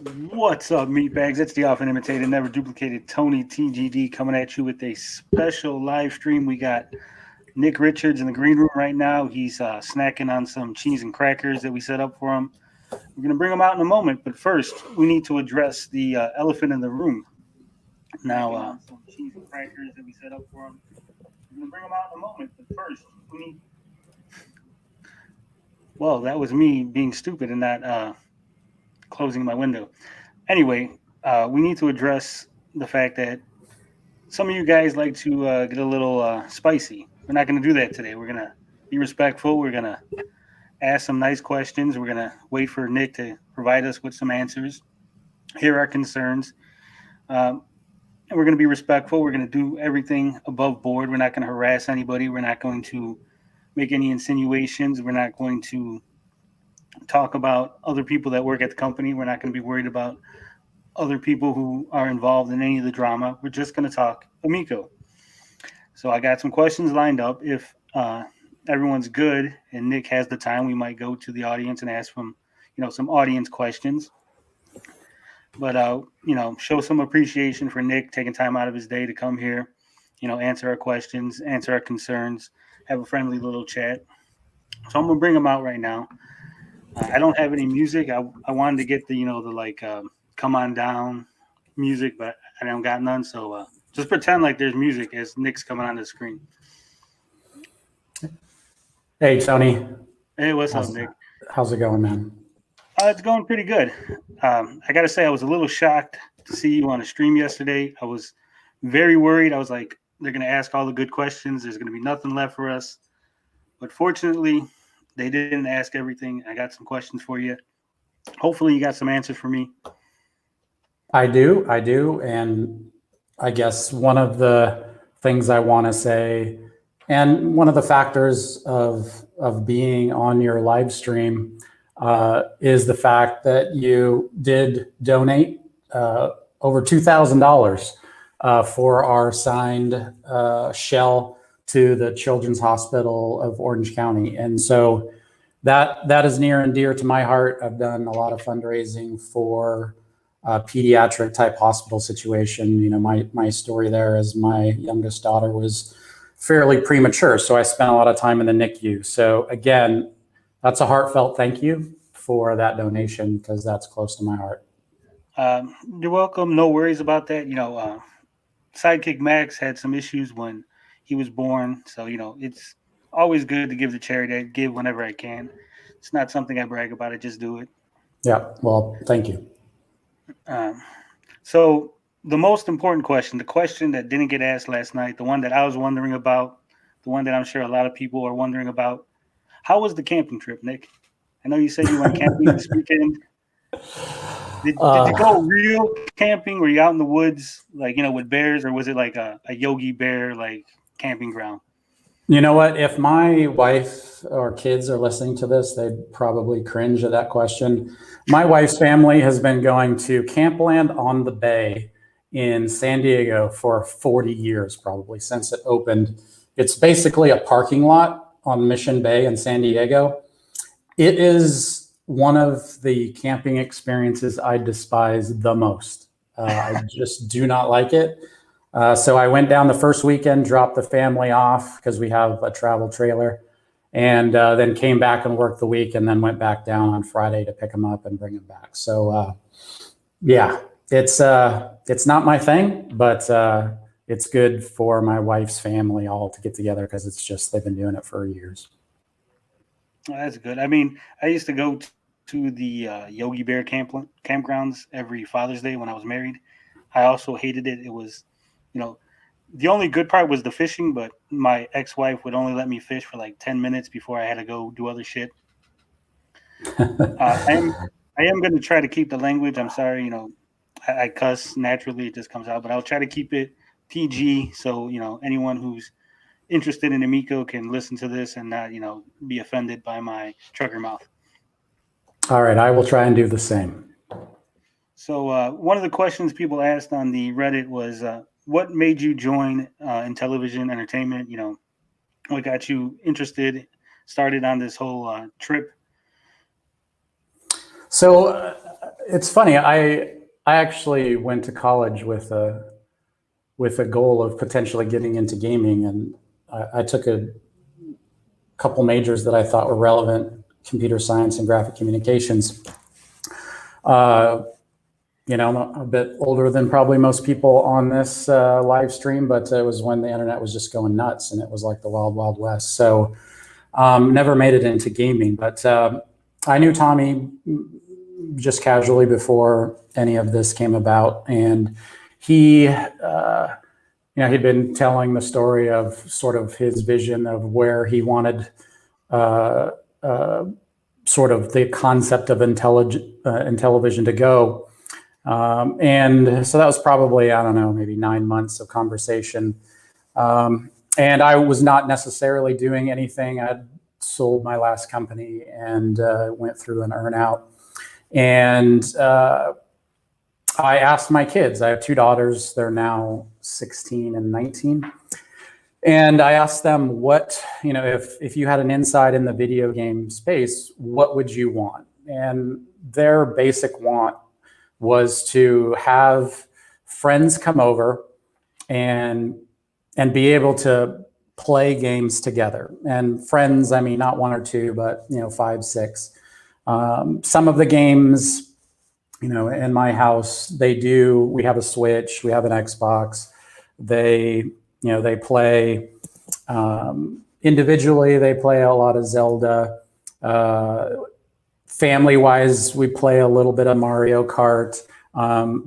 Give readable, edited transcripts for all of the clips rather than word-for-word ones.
What's up, meatbags? It's the often imitated, never duplicated Tony TGD coming at you with a special live stream. We got Nick Richards in the green room right now. He's snacking on some cheese and crackers that we set up for him. We're going to bring him out in a moment, but first, we need to address the elephant in the room. Now, some cheese and crackers that we set up for him. We're going to bring him out in a moment, but first, we need. Well, that was me being stupid and not closing my window. Anyway, we need to address the fact that some of you guys like to get a little spicy. We're not going to do that today. We're going to be respectful. We're going to ask some nice questions. We're going to wait for Nick to provide us with some answers, hear our concerns. And we're going to be respectful. We're going to do everything above board. We're not going to harass anybody. We're not going to make any insinuations. We're not going to talk about other people that work at the company. We're not going to be worried about other people who are involved in any of the drama. We're just going to talk Amico. So I got some questions lined up. If everyone's good and Nick has the time, we might go to the audience and ask them, some audience questions. But, show some appreciation for Nick taking time out of his day to come here, answer our questions, answer our concerns, have a friendly little chat. So I'm going to bring him out right now. I don't have any music. I wanted to get the come on down music, but I don't got none. So just pretend like there's music as Nick's coming on the screen. Hey, Tony. Hey, what's up, Nick? How's it going, man? It's going pretty good. I got to say, I was a little shocked to see you on a stream yesterday. I was very worried. I was like, they're going to ask all the good questions. There's going to be nothing left for us. But fortunately, they didn't ask everything. I got some questions for you. Hopefully, you got some answers for me. I do. And I guess one of the things I want to say, and one of the factors of being on your live stream is the fact that you did donate over $2,000 for our signed shell to the Children's Hospital of Orange County. And so that is near and dear to my heart. I've done a lot of fundraising for pediatric type hospital situation. My story there is my youngest daughter was fairly premature, so I spent a lot of time in the NICU. So again, that's a heartfelt thank you for that donation, because that's close to my heart. You're welcome. No worries about that. Sidekick Max had some issues when he was born, so it's always good to give to charity. I give whenever I can. It's not something I brag about. I just do it. Yeah. Well, thank you. So the most important question, the question that didn't get asked last night, the one that I was wondering about, the one that I'm sure a lot of people are wondering about. How was the camping trip, Nick? I know you said you went camping this weekend. Did you go real camping? Were you out in the woods, with bears, or was it like a Yogi Bear, camping ground? You know what? If my wife or kids are listening to this, they'd probably cringe at that question. My wife's family has been going to Campland on the Bay in San Diego for 40 years, probably since it opened. It's basically a parking lot on Mission Bay in San Diego. It is one of the camping experiences I despise the most. I just do not like it. So I went down the first weekend, dropped the family off because we have a travel trailer, and then came back and worked the week, and then went back down on Friday to pick them up and bring them back. So yeah, it's not my thing, but it's good for my wife's family all to get together, because they've been doing it for years. Oh, that's good. I mean, I used to go to the Yogi Bear campgrounds every Father's Day when I was married. I also hated it. It was, the only good part was the fishing, but my ex-wife would only let me fish for 10 minutes before I had to go do other shit. I am going to try to keep the language. I'm sorry, I cuss naturally. It just comes out, but I'll try to keep it PG. So, anyone who's interested in Amico can listen to this and not, be offended by my trucker mouth. All right. I will try and do the same. So one of the questions people asked on the Reddit was, what made you join Intellivision Entertainment? What got you started on this whole trip? So It's funny. I actually went to college with a goal of potentially getting into gaming, and I took a couple majors that I thought were relevant: computer science and graphic communications. I'm a bit older than probably most people on this live stream, but it was when the internet was just going nuts and it was like the wild, wild west. So never made it into gaming, but I knew Tommy just casually before any of this came about. And he, he'd been telling the story of sort of his vision of where he wanted sort of the concept of Intellivision to go. And so that was probably, I don't know, maybe 9 months of conversation. And I was not necessarily doing anything. I'd sold my last company and went through an earnout. And I asked my kids, I have 2 daughters, they're now 16 and 19. And I asked them what, if you had an insight in the video game space, what would you want? And their basic want was to have friends come over and be able to play games together. And friends, I mean, not 1 or 2, but 5, 6. Some of the games, in my house, we have a Switch, we have an Xbox. They play individually, they play a lot of Zelda. Family-wise, we play a little bit of Mario Kart.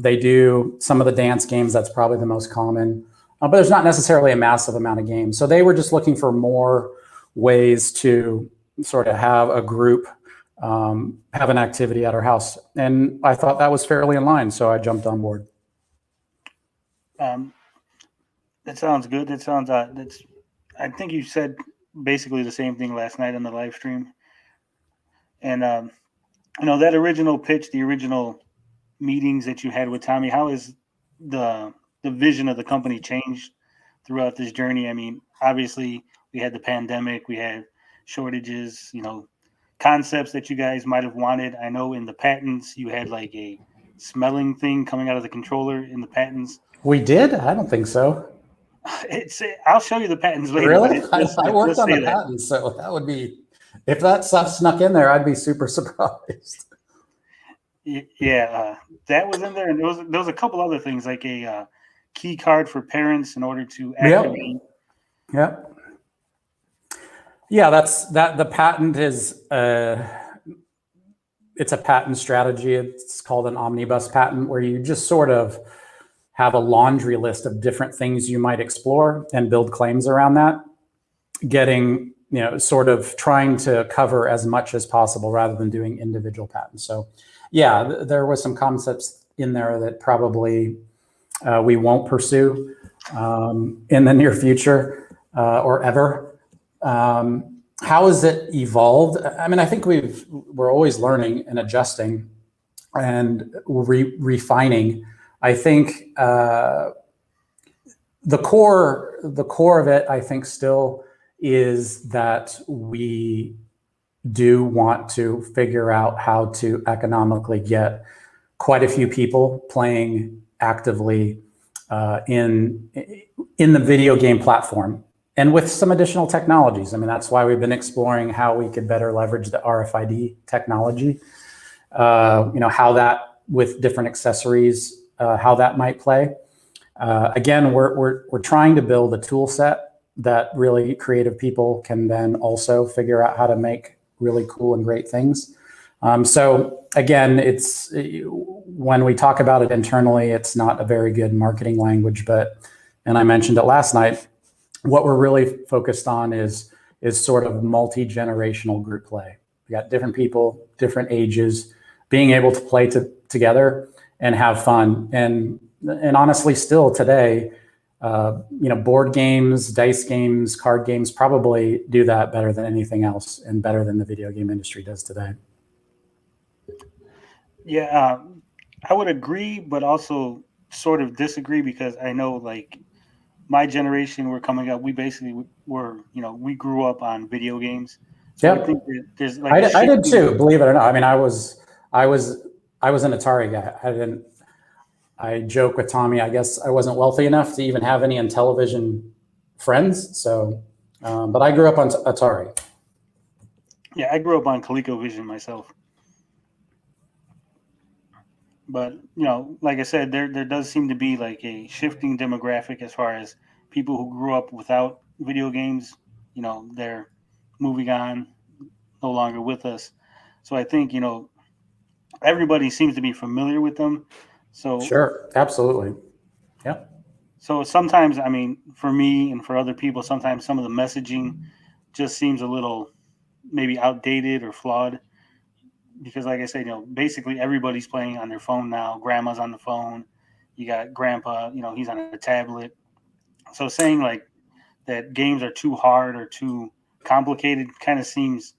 They do some of the dance games. That's probably the most common. But there's not necessarily a massive amount of games. So they were just looking for more ways to sort of have a group, have an activity at our house. And I thought that was fairly in line, so I jumped on board. That sounds good. That sounds, I think you said basically the same thing last night on the live stream. And, that original pitch, the original meetings that you had with Tommy, how has the vision of the company changed throughout this journey? I mean, obviously we had the pandemic, we had shortages, concepts that you guys might have wanted. I know in the patents, you had like a smelling thing coming out of the controller in the patents. We did? I don't think so. I'll show you the patents later. Really? I worked on the patents, so that would be, if that stuff snuck in there, I'd be super surprised. Yeah, that was in there, and there was a couple other things like a key card for parents in order to activate. Yep. Yeah, the patent is it's a patent strategy. It's called an omnibus patent, where you just sort of have a laundry list of different things you might explore and build claims around that, getting, sort of trying to cover as much as possible rather than doing individual patents. So yeah, there was some concepts in there that probably we won't pursue in the near future or ever. How has it evolved? I mean, I think we're always learning and adjusting and refining. I think the core of it, I think, still is that we do want to figure out how to economically get quite a few people playing actively in the video game platform, and with some additional technologies. I mean, that's why we've been exploring how we could better leverage the RFID technology. How that, with different accessories, how that might play. Again, we're trying to build a tool set that really creative people can then also figure out how to make really cool and great things. So again, it's, when we talk about it internally, it's not a very good marketing language, and I mentioned it last night, what we're really focused on is sort of multi-generational group play. We got different people, different ages, being able to play together and have fun. And honestly, still today, board games, dice games, card games probably do that better than anything else, and better than the video game industry does today. Yeah, I would agree, but also sort of disagree, because I know, like, my generation, we're coming up, we basically were, we grew up on video games. So I think there's like I did too, believe it or not. I mean, I I was an Atari guy. I joke with Tommy, I guess I wasn't wealthy enough to even have any Intellivision friends. So, but I grew up on Atari. Yeah, I grew up on ColecoVision myself. But, like I said, there does seem to be like a shifting demographic as far as people who grew up without video games, they're moving on, no longer with us. So I think, everybody seems to be familiar with them. So Sure, absolutely. Yeah. So sometimes, I mean, for me and for other people, sometimes some of the messaging just seems a little maybe outdated or flawed. Because, like I said, basically everybody's playing on their phone now. Grandma's on the phone. You got grandpa, he's on a tablet. So saying like that games are too hard or too complicated kind of seems,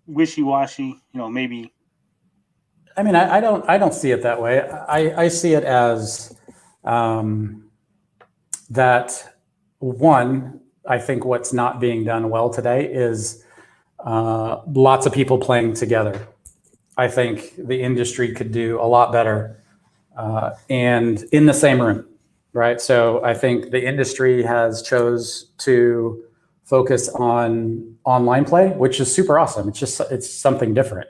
wishy-washy. Maybe. I mean, I don't see it that way. I see it as that one. I think what's not being done well today is lots of people playing together. I think the industry could do a lot better and in the same room, right? So I think the industry has chose to focus on online play, which is super awesome. It's something different.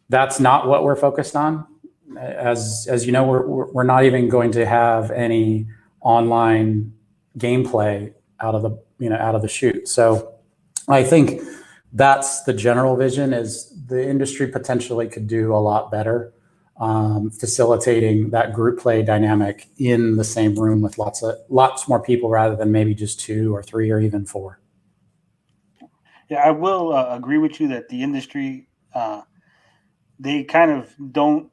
That's not what we're focused on. As you know, we're not even going to have any online gameplay out of the chute. So I think that's the general vision, is the industry potentially could do a lot better facilitating that group play dynamic in the same room with lots more people rather than maybe just 2 or 3 or even 4. Yeah, I will agree with you that the industry, they kind of don't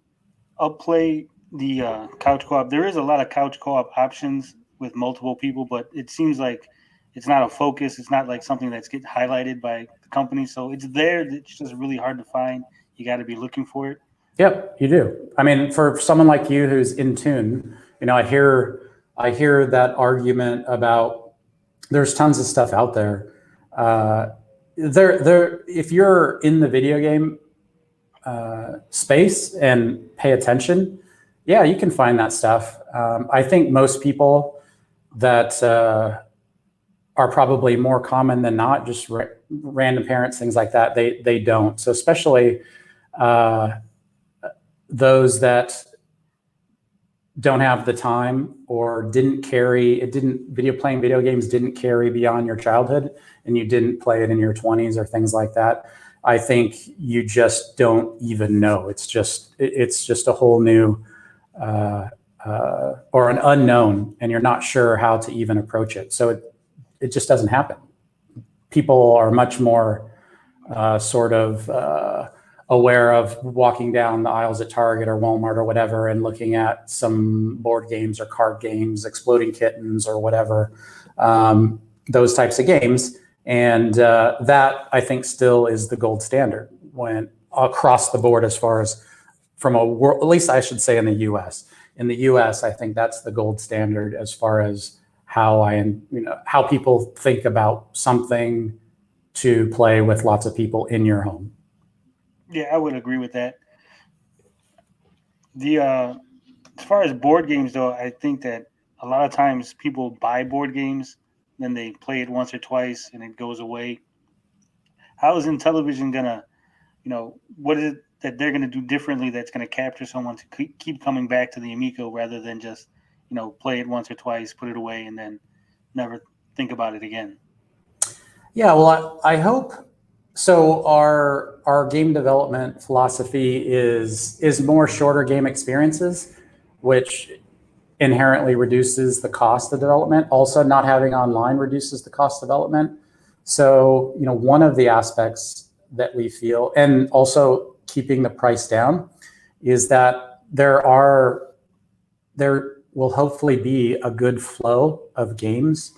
upplay the couch co-op. There is a lot of couch co-op options with multiple people, but it seems like it's not a focus. It's not like something that's getting highlighted by the company. So it's there. It's just really hard to find. You got to be looking for it. Yep, you do. I mean, for someone like you who's in tune, I hear that argument about there's tons of stuff out there. If you're in the video game space and pay attention, yeah, you can find that stuff. I think most people that are probably more common than not, just random parents, things like that, they don't. So especially those that don't have the time or playing video games didn't carry beyond your childhood, and you didn't play it in your 20s or things like that. I think you just don't even know. It's just a whole new or an unknown, and you're not sure how to even approach it. So it just doesn't happen. People are much more aware of walking down the aisles at Target or Walmart or whatever and looking at some board games or card games, Exploding Kittens or whatever, those types of games. And that, I think, still is the gold standard when across the board, as far as from a world, at least I should say in the US. In the US, I think that's the gold standard as far as how people think about something to play with lots of people in your home. Yeah, I would agree with that. As far as board games, though, I think that a lot of times people buy board games, then they play it once or twice, and it goes away. How is Intellivision gonna, what is it that they're gonna do differently that's gonna capture someone to keep coming back to the Amico rather than just, play it once or twice, put it away, and then never think about it again? Yeah, well, I hope. So our game development philosophy is more shorter game experiences, which inherently reduces the cost of development. Also, not having online reduces the cost of development. So, one of the aspects that we feel, and also keeping the price down, is that there will hopefully be a good flow of games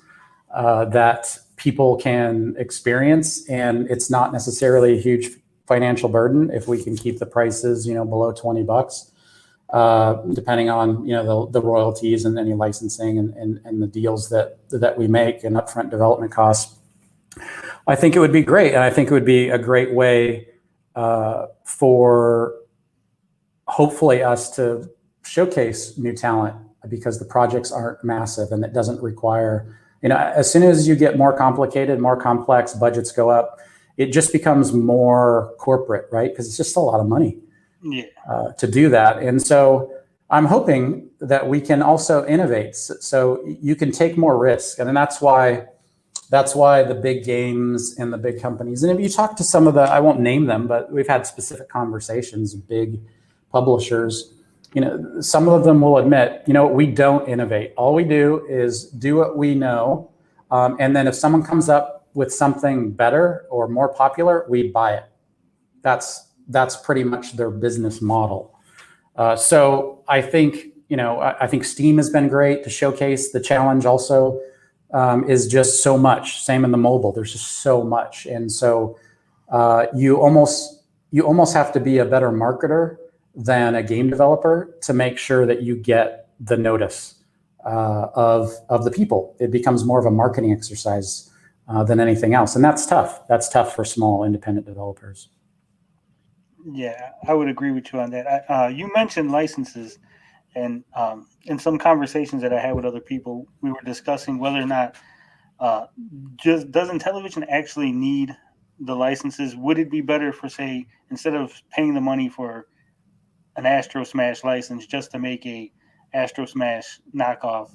that people can experience, and it's not necessarily a huge financial burden if we can keep the prices, below $20, depending on the royalties and any licensing and the deals that we make and upfront development costs. I think it would be great, and I think it would be a great way for hopefully us to showcase new talent, because the projects aren't massive and it doesn't require, as soon as you get more complicated, more complex, budgets go up, it just becomes more corporate, right? Because it's just a lot of money to do that. And so I'm hoping that we can also innovate, so you can take more risk. And then that's why the big games and the big companies, and if you talk to some of the, I won't name them, but we've had specific conversations with big publishers, some of them will admit, we don't innovate. All we do is do what we know. And then if someone comes up with something better or more popular, we buy it. That's pretty much their business model. So I think, I think Steam has been great to showcase. The challenge also is just so much. Same in the mobile, there's just so much. And so you almost have to be a better marketer than a game developer to make sure that you get the notice of the people. It becomes more of a marketing exercise than anything else. And that's tough. That's tough for small independent developers. Yeah, I would agree with you on that. You mentioned licenses, and in some conversations that I had with other people, we were discussing whether or not does Intellivision actually need the licenses? Would it be better for, say, instead of paying the money for an Astro Smash license just to make a Astro Smash knockoff?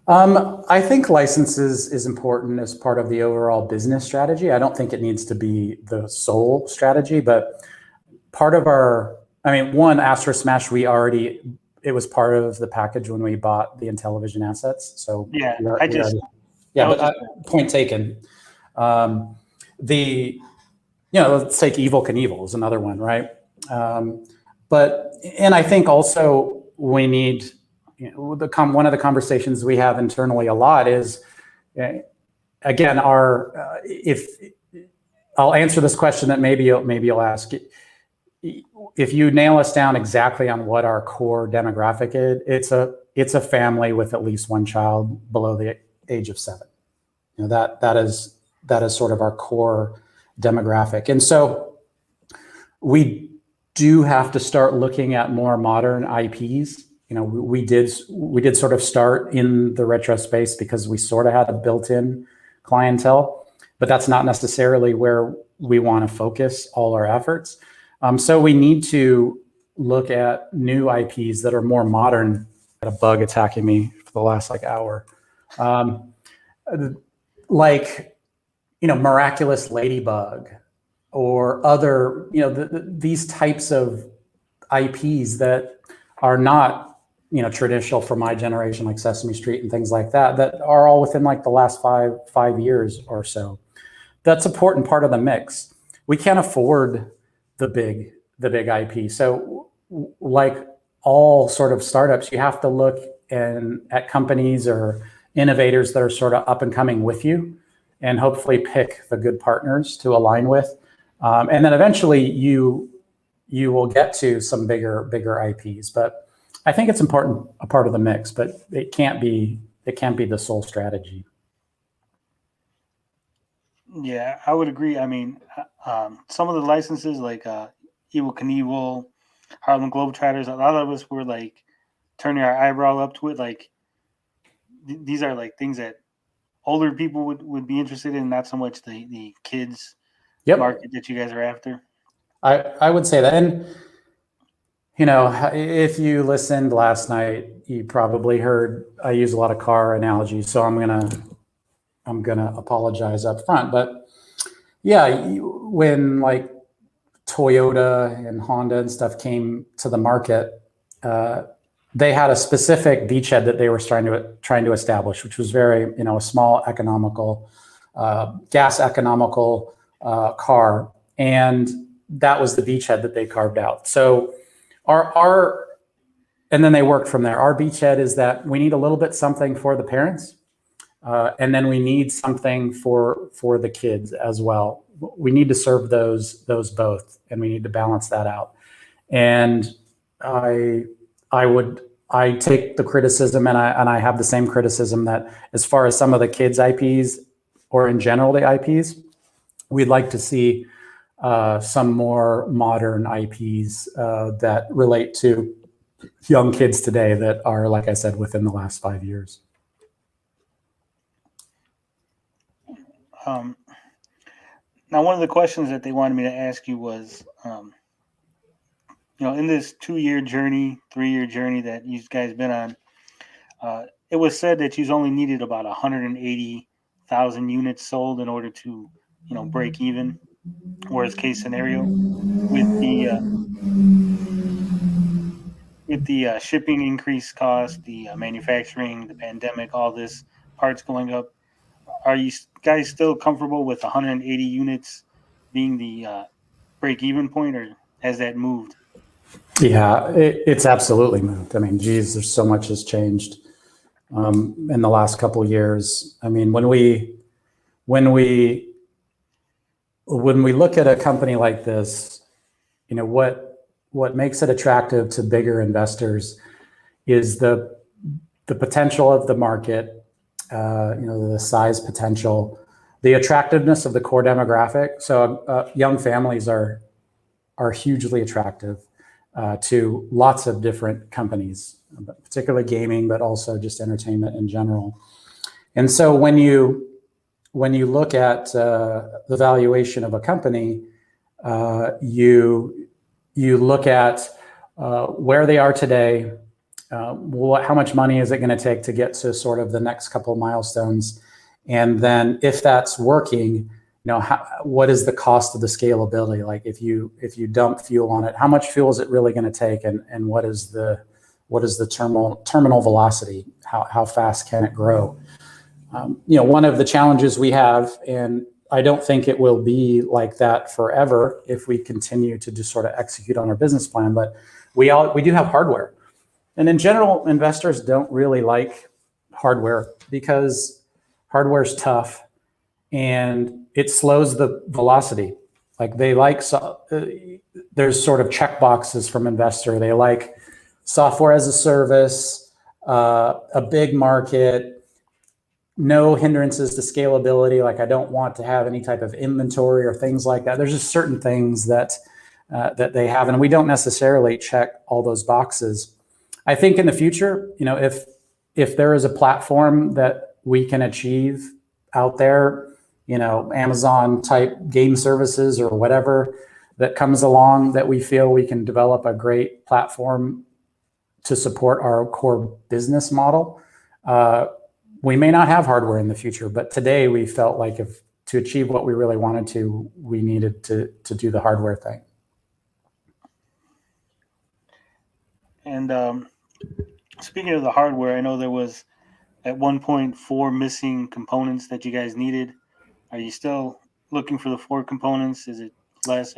I think licenses is important as part of the overall business strategy. I don't think it needs to be the sole strategy, but part of one, Astro Smash, it was part of the package when we bought the Intellivision assets. So point taken. Let's take Evil Knievel is another one, right? And I think also we need, one of the conversations we have internally a lot is, again, I'll answer this question that maybe you'll ask. If you nail us down exactly on what our core demographic is, it's a family with at least one child below the age of 7. That is sort of our core demographic. And so we do have to start looking at more modern IPs. We did sort of start in the retro space because we sort of had a built-in clientele, but that's not necessarily where we want to focus all our efforts. So we need to look at new IPs that are more modern. Got a bug attacking me for the last hour. Miraculous Ladybug or other, these types of IPs that are not, traditional for my generation, like Sesame Street and things like that are all within the last five years or so. That's an important part of the mix. We can't afford the big IP. So like all sort of startups, you have to look at companies or innovators that are sort of up and coming with you, and hopefully pick the good partners to align with. And then eventually you will get to some bigger IPs. But I think it's important, a part of the mix, but it can't be the sole strategy. Yeah, I would agree. I mean, some of the licenses like Evil Knievel, Harlem Globetrotters, a lot of us were turning our eyebrow up to it. These are things that older people would be interested in, not so much the kids market that you guys are after. I would say that. And if you listened last night, you probably heard I use a lot of car analogies, so I'm gonna apologize up front. But yeah, when Toyota and Honda and stuff came to the market, they had a specific beachhead that they were trying to establish, which was very, a small economical, gas economical car, and that was the beachhead that they carved out. So and then they worked from there. Our beachhead is that we need a little bit something for the parents, and then we need something for the kids as well. We need to serve those both, and we need to balance that out. And I take the criticism, and I have the same criticism that as far as some of the kids IPs, or in general the IPs, we'd like to see some more modern IPs that relate to young kids today that are, like I said, within the last 5 years. Now, one of the questions that they wanted me to ask you was, in this 2-year journey, 3-year journey that you guys been on, it was said that you've only needed about 180,000 units sold in order to, break even. Worst case scenario, with the shipping increased cost, the manufacturing, the pandemic, all this parts going up. Are you guys still comfortable with 180 units being the break-even point, or has that moved? Yeah, it's absolutely moved. I mean, geez, there's so much has changed in the last couple of years. I mean, when we look at a company like this, what makes it attractive to bigger investors is the potential of the market, the size potential, the attractiveness of the core demographic. So young families are hugely attractive to lots of different companies, particularly gaming, but also just entertainment in general. And so when you look at the valuation of a company, you look at where they are today, how much money is it going to take to get to sort of the next couple of milestones, and then if that's working, what is the cost of the scalability? Like if you dump fuel on it, how much fuel is it really going to take, and what is the terminal velocity? How fast can it grow? One of the challenges we have, and I don't think it will be like that forever if we continue to just sort of execute on our business plan, but we do have hardware. And in general, investors don't really like hardware because hardware is tough and it slows the velocity. Like there's sort of check boxes from investor. They like software as a service, a big market, no hindrances to scalability. Like I don't want to have any type of inventory or things like that. There's just certain things that they have, and we don't necessarily check all those boxes. I think in the future, if there is a platform that we can achieve out there, Amazon type game services or whatever that comes along, that we feel we can develop a great platform to support our core business model. We may not have hardware in the future, but today we felt like to achieve what we really wanted to, we needed to do the hardware thing. And speaking of the hardware, I know there was at one point 4 missing components that you guys needed. Are you still looking for the 4 components? Is it less?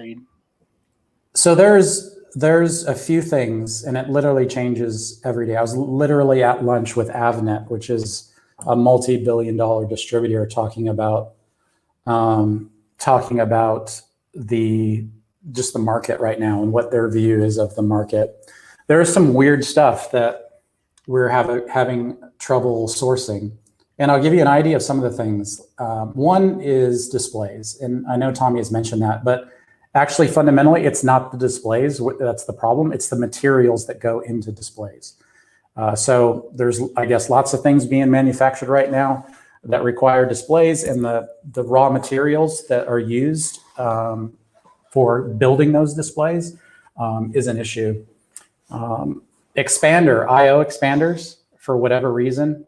So there's a few things, and it literally changes every day. I was literally at lunch with Avnet, which is a multi-billion-dollar distributor, talking about the market right now and what their view is of the market. There is some weird stuff that we're having trouble sourcing, and I'll give you an idea of some of the things. One is displays, and I know Tommy has mentioned that, but actually fundamentally, it's not the displays that's the problem. It's the materials that go into displays. So there's, I guess, lots of things being manufactured right now that require displays, and the raw materials that are used for building those displays is an issue. I/O expanders, for whatever reason,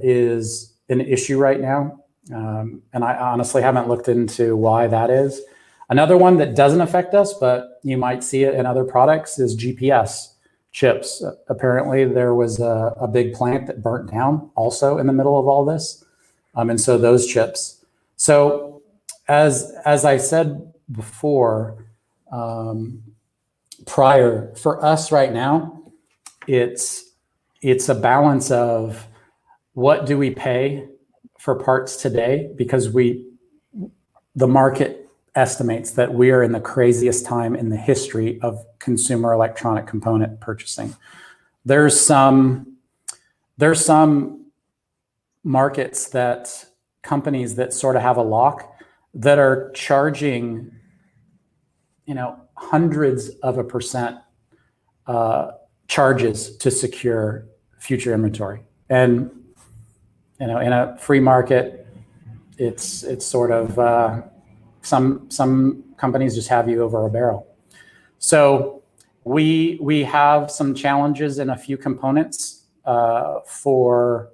is an issue right now. And I honestly haven't looked into why that is. Another one that doesn't affect us, but you might see it in other products, is GPS chips. Apparently there was a big plant that burnt down also in the middle of all this. And so those chips. So as I said before, prior, for us right now, it's a balance of what do we pay for parts today, because the market estimates that we are in the craziest time in the history of consumer electronic component purchasing. There's some markets that companies that sort of have a lock that are charging, hundreds of a percent charges to secure future inventory. And, in a free market, it's sort of, some companies just have you over a barrel. So we have some challenges in a few components for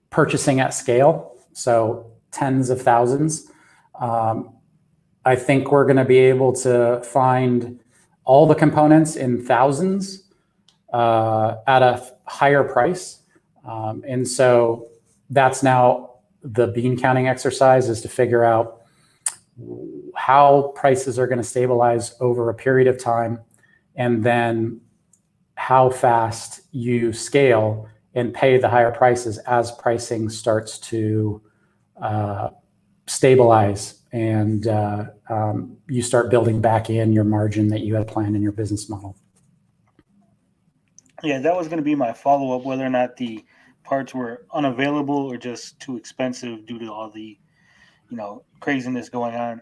purchasing at scale. So tens of thousands. I think we're going to be able to find all the components in thousands at a higher price. And so that's now the bean counting exercise, is to figure out how prices are going to stabilize over a period of time, and then how fast you scale and pay the higher prices as pricing starts to stabilize, and you start building back in your margin that you had planned in your business model. Yeah, that was going to be my follow-up, whether or not the parts were unavailable or just too expensive due to all the, craziness going on.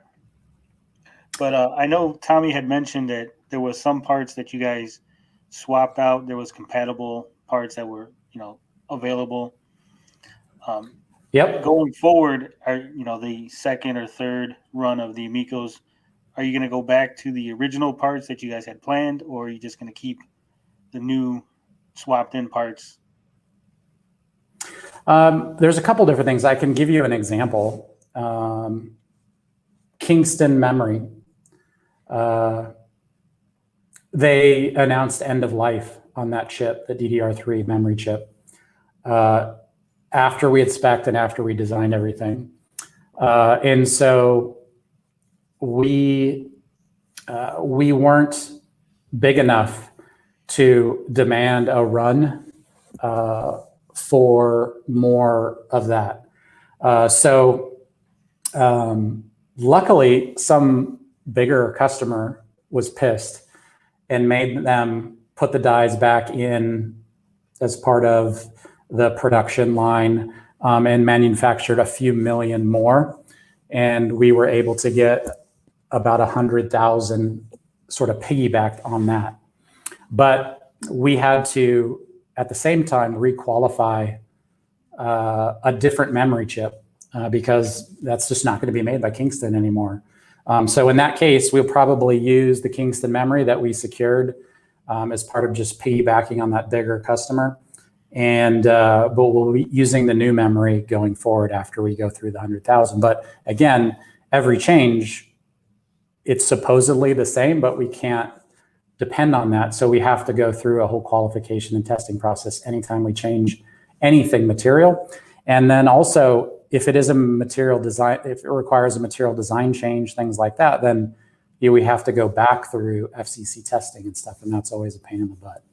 But I know Tommy had mentioned that there was some parts that you guys swapped out. There was compatible parts that were, available. Yep. Going forward, the second or third run of the Amicos, are you going to go back to the original parts that you guys had planned, or are you just going to keep the new swapped in parts? There's a couple different things. I can give you an example. Kingston Memory. They announced end of life on that chip, the DDR3 memory chip, after we had spec'd and after we designed everything. And so we weren't big enough to demand a run for more of that. Luckily, some bigger customer was pissed and made them put the dies back in as part of the production line, and manufactured a few million more. And we were able to get about 100,000 sort of piggybacked on that. But we had to, at the same time, requalify a different memory chip because that's just not going to be made by Kingston anymore. So in that case, we'll probably use the Kingston memory that we secured as part of just piggybacking on that bigger customer. And but we'll be using the new memory going forward after we go through the 100,000. But again, every change, it's supposedly the same, but we can't depend on that. So we have to go through a whole qualification and testing process anytime we change anything material. And then also, if it is a material design, if it requires a material design change, things like that, then we have to go back through FCC testing and stuff, and that's always a pain in the butt.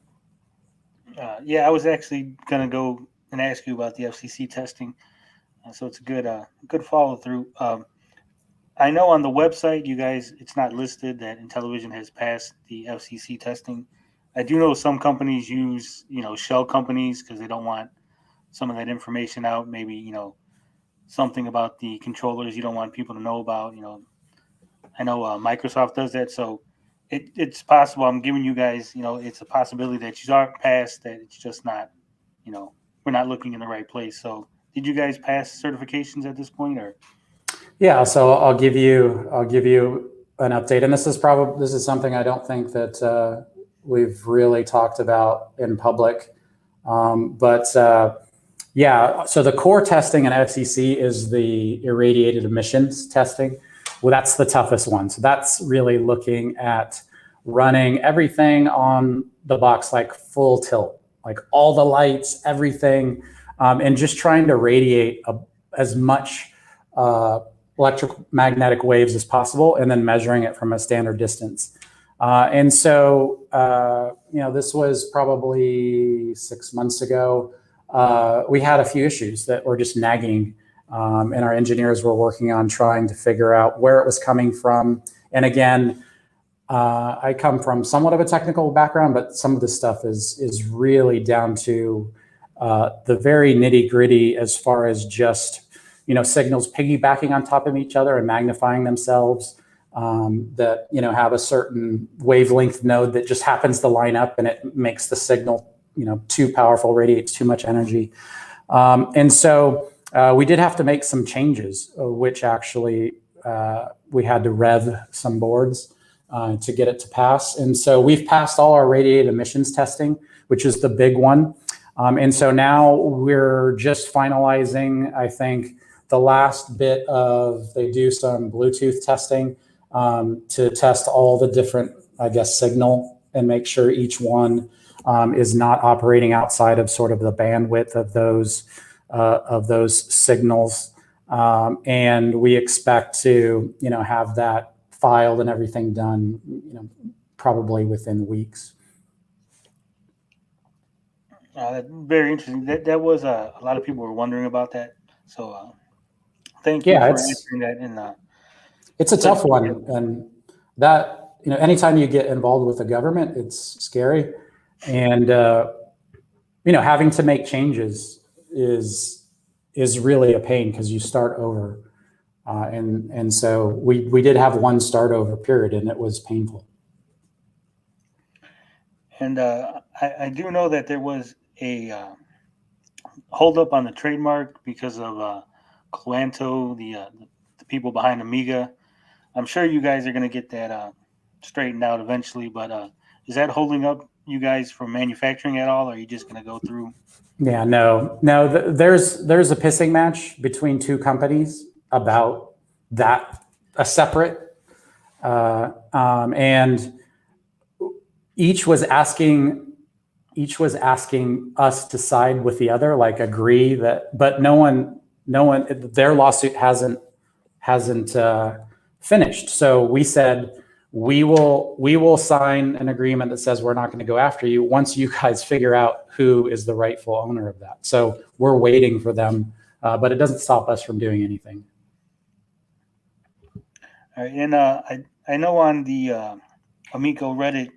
Yeah, I was actually going to go and ask you about the FCC testing, so it's a good follow through. I know on the website, you guys, it's not listed that Intellivision has passed the FCC testing. I do know some companies use, shell companies because they don't want some of that information out. Maybe, something about the controllers you don't want people to know about. I know Microsoft does that. So it's possible. I'm giving you guys, it's a possibility that you are passed, that it's just not, we're not looking in the right place. So did you guys pass certifications at this point, or? Yeah, so I'll give you an update, and this is something I don't think that we've really talked about in public, yeah. So the core testing in FCC is the irradiated emissions testing. Well, that's the toughest one. So that's really looking at running everything on the box like full tilt, like all the lights, everything, and just trying to radiate as much electromagnetic waves as possible, and then measuring it from a standard distance. And so, this was probably 6 months ago. We had a few issues that were just nagging, and our engineers were working on trying to figure out where it was coming from. And again, I come from somewhat of a technical background, but some of this stuff is really down to the very nitty gritty as far as just signals piggybacking on top of each other and magnifying themselves, that, have a certain wavelength node that just happens to line up and it makes the signal, too powerful, radiates too much energy. And so we did have to make some changes, which actually we had to rev some boards to get it to pass. And so we've passed all our radiated emissions testing, which is the big one. And so now we're just finalizing, I think, the last bit of, they do some Bluetooth testing to test all the different, signal and make sure each one is not operating outside of sort of the bandwidth of those signals. And we expect to, have that filed and everything done, probably within weeks. Very interesting. That was a lot of people were wondering about that. So thank you for answering that. It's a tough one, and that, anytime you get involved with the government, it's scary, and having to make changes is really a pain because you start over, and so we did have one start over period, and it was painful. And I do know that there was a holdup on the trademark because of Colanto, the people behind Amiga. I'm sure you guys are going to get that straightened out eventually, but is that holding up you guys from manufacturing at all, or are you just going to go through? Yeah, no. There's a pissing match between two companies about that, a separate, and each was asking us to side with the other, like agree that, but no one, their lawsuit hasn't finished. So we said, we will sign an agreement that says we're not going to go after you once you guys figure out who is the rightful owner of that. So we're waiting for them, but it doesn't stop us from doing anything. All right, and I know on the Amico Reddit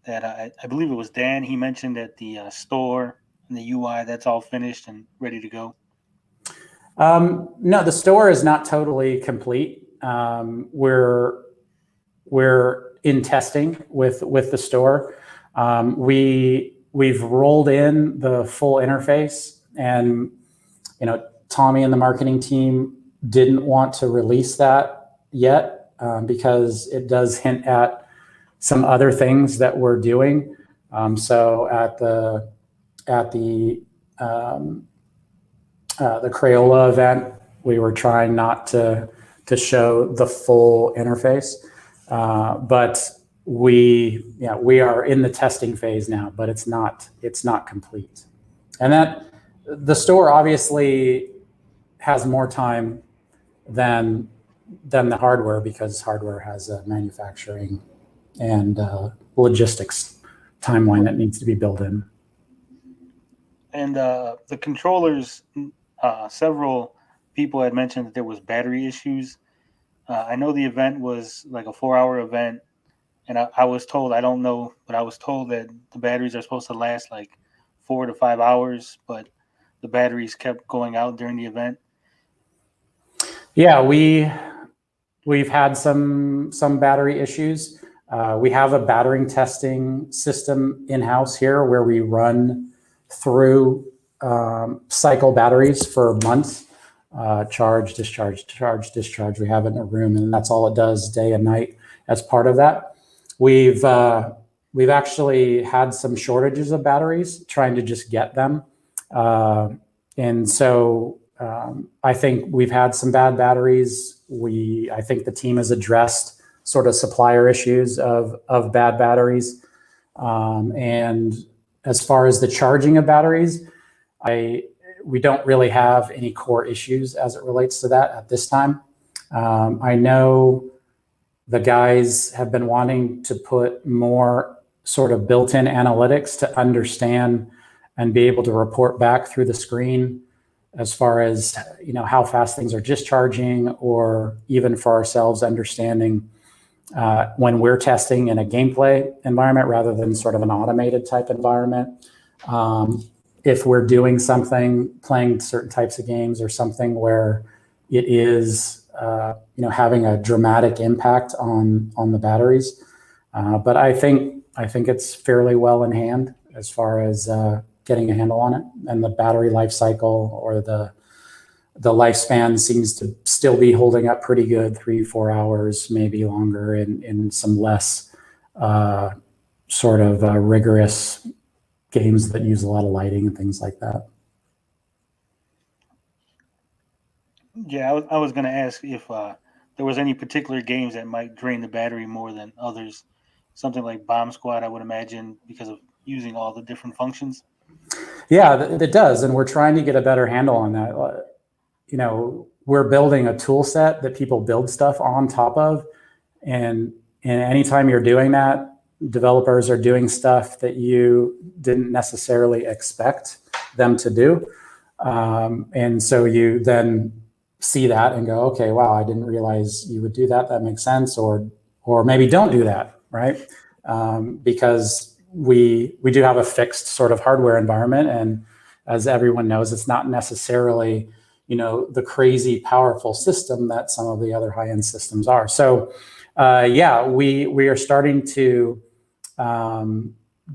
that I believe it was Dan, he mentioned that the store and the UI, that's all finished and ready to go. No, the store is not totally complete. We're in testing with the store. We've rolled in the full interface, and Tommy and the marketing team didn't want to release that yet because it does hint at some other things that we're doing. So at the Crayola event, we were trying not to show the full interface, but we are in the testing phase now, but it's not complete. And that the store obviously has more time than the hardware, because hardware has a manufacturing and logistics timeline that needs to be built in. And the controllers, several people had mentioned that there was battery issues. I know the event was like a 4-hour event, and I was told, I don't know, but I was told that the batteries are supposed to last like 4 to 5 hours, but the batteries kept going out during the event. Yeah, we've had some battery issues. We have a battery testing system in-house here where we run through cycle batteries for months, charge, discharge, charge, discharge. We have it in a room, and that's all it does day and night. As part of that, we've actually had some shortages of batteries, trying to just get them, and so I think we've had some bad batteries. I think the team has addressed sort of supplier issues of bad batteries, and as far as the charging of batteries, we don't really have any core issues as it relates to that at this time. I know the guys have been wanting to put more sort of built-in analytics to understand and be able to report back through the screen as far as how fast things are discharging, or even for ourselves understanding when we're testing in a gameplay environment rather than sort of an automated type environment. If we're doing something, playing certain types of games or something where it is having a dramatic impact on the batteries. But I think it's fairly well in hand as far as getting a handle on it, and the battery life cycle or the lifespan seems to still be holding up pretty good, 3-4 hours, maybe longer in some less rigorous games that use a lot of lighting and things like that. Yeah, I was going to ask if there was any particular games that might drain the battery more than others. Something like Bomb Squad, I would imagine, because of using all the different functions. Yeah, it does, and we're trying to get a better handle on that. We're building a tool set that people build stuff on top of, and anytime you're doing that, developers are doing stuff that you didn't necessarily expect them to do, and so you then see that and go, okay, wow, I didn't realize you would do that. That makes sense, or maybe don't do that, right? Because we do have a fixed sort of hardware environment, and as everyone knows, it's not necessarily the crazy powerful system that some of the other high-end systems are. So we are starting to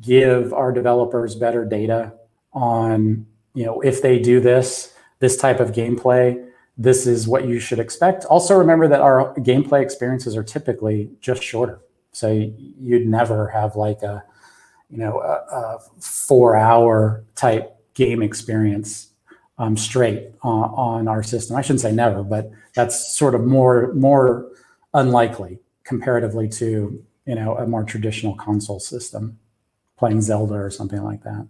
give our developers better data on if they do this type of gameplay, this is what you should expect. Also remember that our gameplay experiences are typically just shorter, so you'd never have like a 4-hour type game experience straight on our system. I shouldn't say never, but that's sort of more unlikely comparatively to a more traditional console system, playing Zelda or something like that.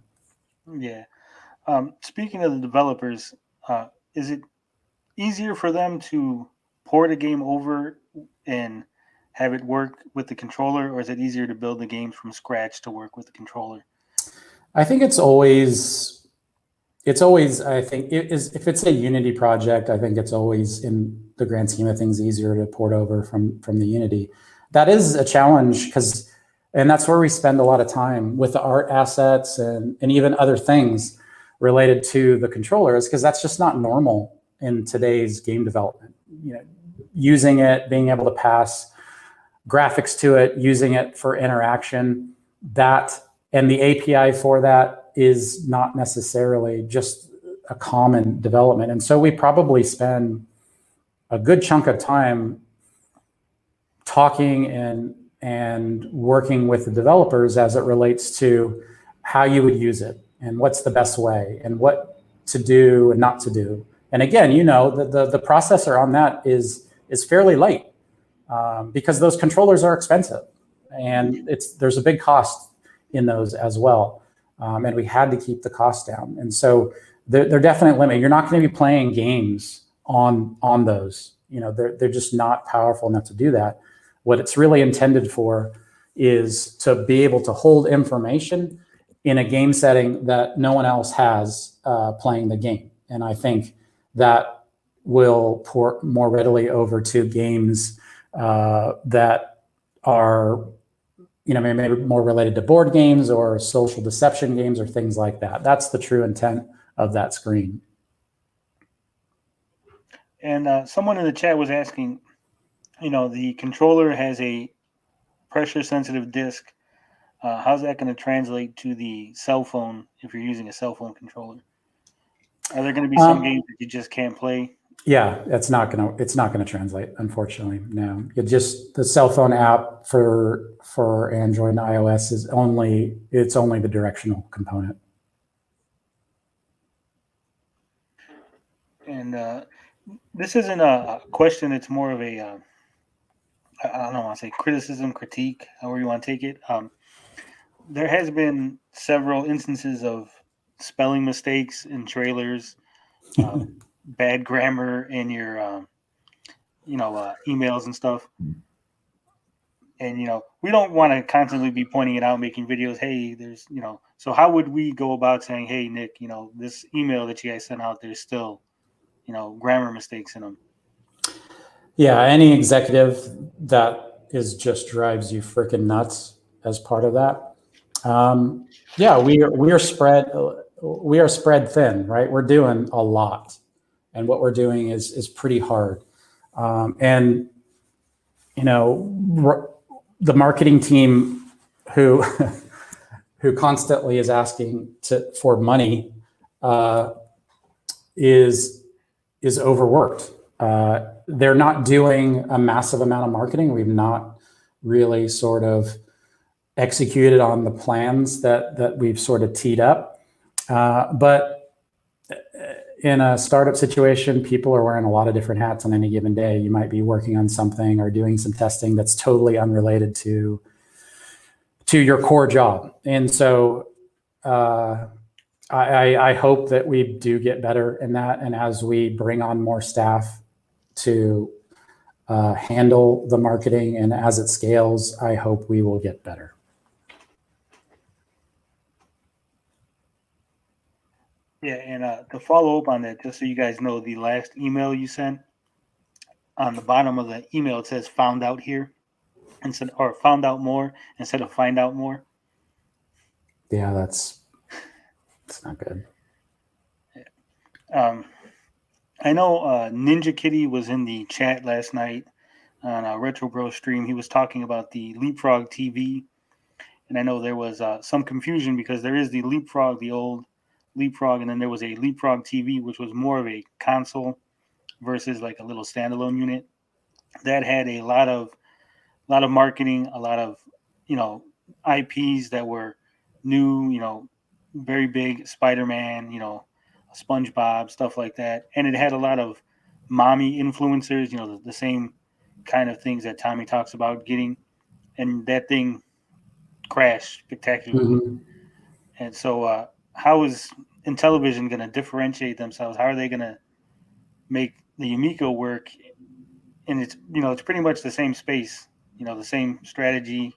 Yeah. Speaking of the developers, is it easier for them to port a game over and have it work with the controller, or is it easier to build the game from scratch to work with the controller? I think it's always, I think if it's a Unity project, I think it's always, in the grand scheme of things, easier to port over from the Unity. That is a challenge and that's where we spend a lot of time with the art assets and even other things related to the controllers, because that's just not normal in today's game development. Using it, being able to pass graphics to it, using it for interaction, and the API for that is not necessarily just a common development. And so we probably spend a good chunk of time talking and working with the developers as it relates to how you would use it and what's the best way and what to do and not to do. And again, the processor on that is fairly light because those controllers are expensive, and there's a big cost in those as well. And we had to keep the cost down. And so they're definite limit. You're not going to be playing games on those. They're just not powerful enough to do that. What it's really intended for is to be able to hold information in a game setting that no one else has playing the game. And I think that will port more readily over to games that are maybe more related to board games or social deception games or things like that. That's the true intent of that screen. And someone in the chat was asking, the controller has a pressure-sensitive disc. How's that going to translate to the cell phone if you're using a cell phone controller? Are there going to be some games that you just can't play? Yeah, it's not gonna translate, unfortunately. No, the cell phone app for Android and iOS is only the directional component. And this isn't a question; it's more of a I don't want to say criticism, critique, however you want to take it. There has been several instances of spelling mistakes in trailers. Bad grammar in your emails and stuff, and we don't want to constantly be pointing it out, making videos. Hey, there's so how would we go about saying, hey Nick, this email that you guys sent out, there's still grammar mistakes in them? Yeah, any executive that just drives you freaking nuts as part of that. We are spread thin, right? We're doing a lot. and what we're doing is pretty hard. And the marketing team who who constantly is asking for money is overworked. They're not doing a massive amount of marketing. We've not really sort of executed on the plans that we've sort of teed up. But in a startup situation, people are wearing a lot of different hats on any given day. You might be working on something or doing some testing that's totally unrelated to your core job. And so I hope that we do get better in that. And as we bring on more staff to handle the marketing, and as it scales, I hope we will get better. Yeah, and to follow up on that, just so you guys know, the last email you sent, on the bottom of the email, it says "found out here," instead, or "found out more" instead of "find out more." Yeah, that's not good. I know Ninja Kitty was in the chat last night on a Retro Bro stream. He was talking about the Leapfrog TV, and I know there was some confusion because there is the Leapfrog, the old Leapfrog, and then there was a Leapfrog TV, which was more of a console versus like a little standalone unit that had a lot of marketing, a lot of IPs that were new, very big, Spider-Man, SpongeBob, stuff like that, and it had a lot of mommy influencers, the same kind of things that Tommy talks about getting, and that thing crashed spectacularly. Mm-hmm. And so how is Intellivision going to differentiate themselves? How are they going to make the Amico work? And it's pretty much the same space, the same strategy,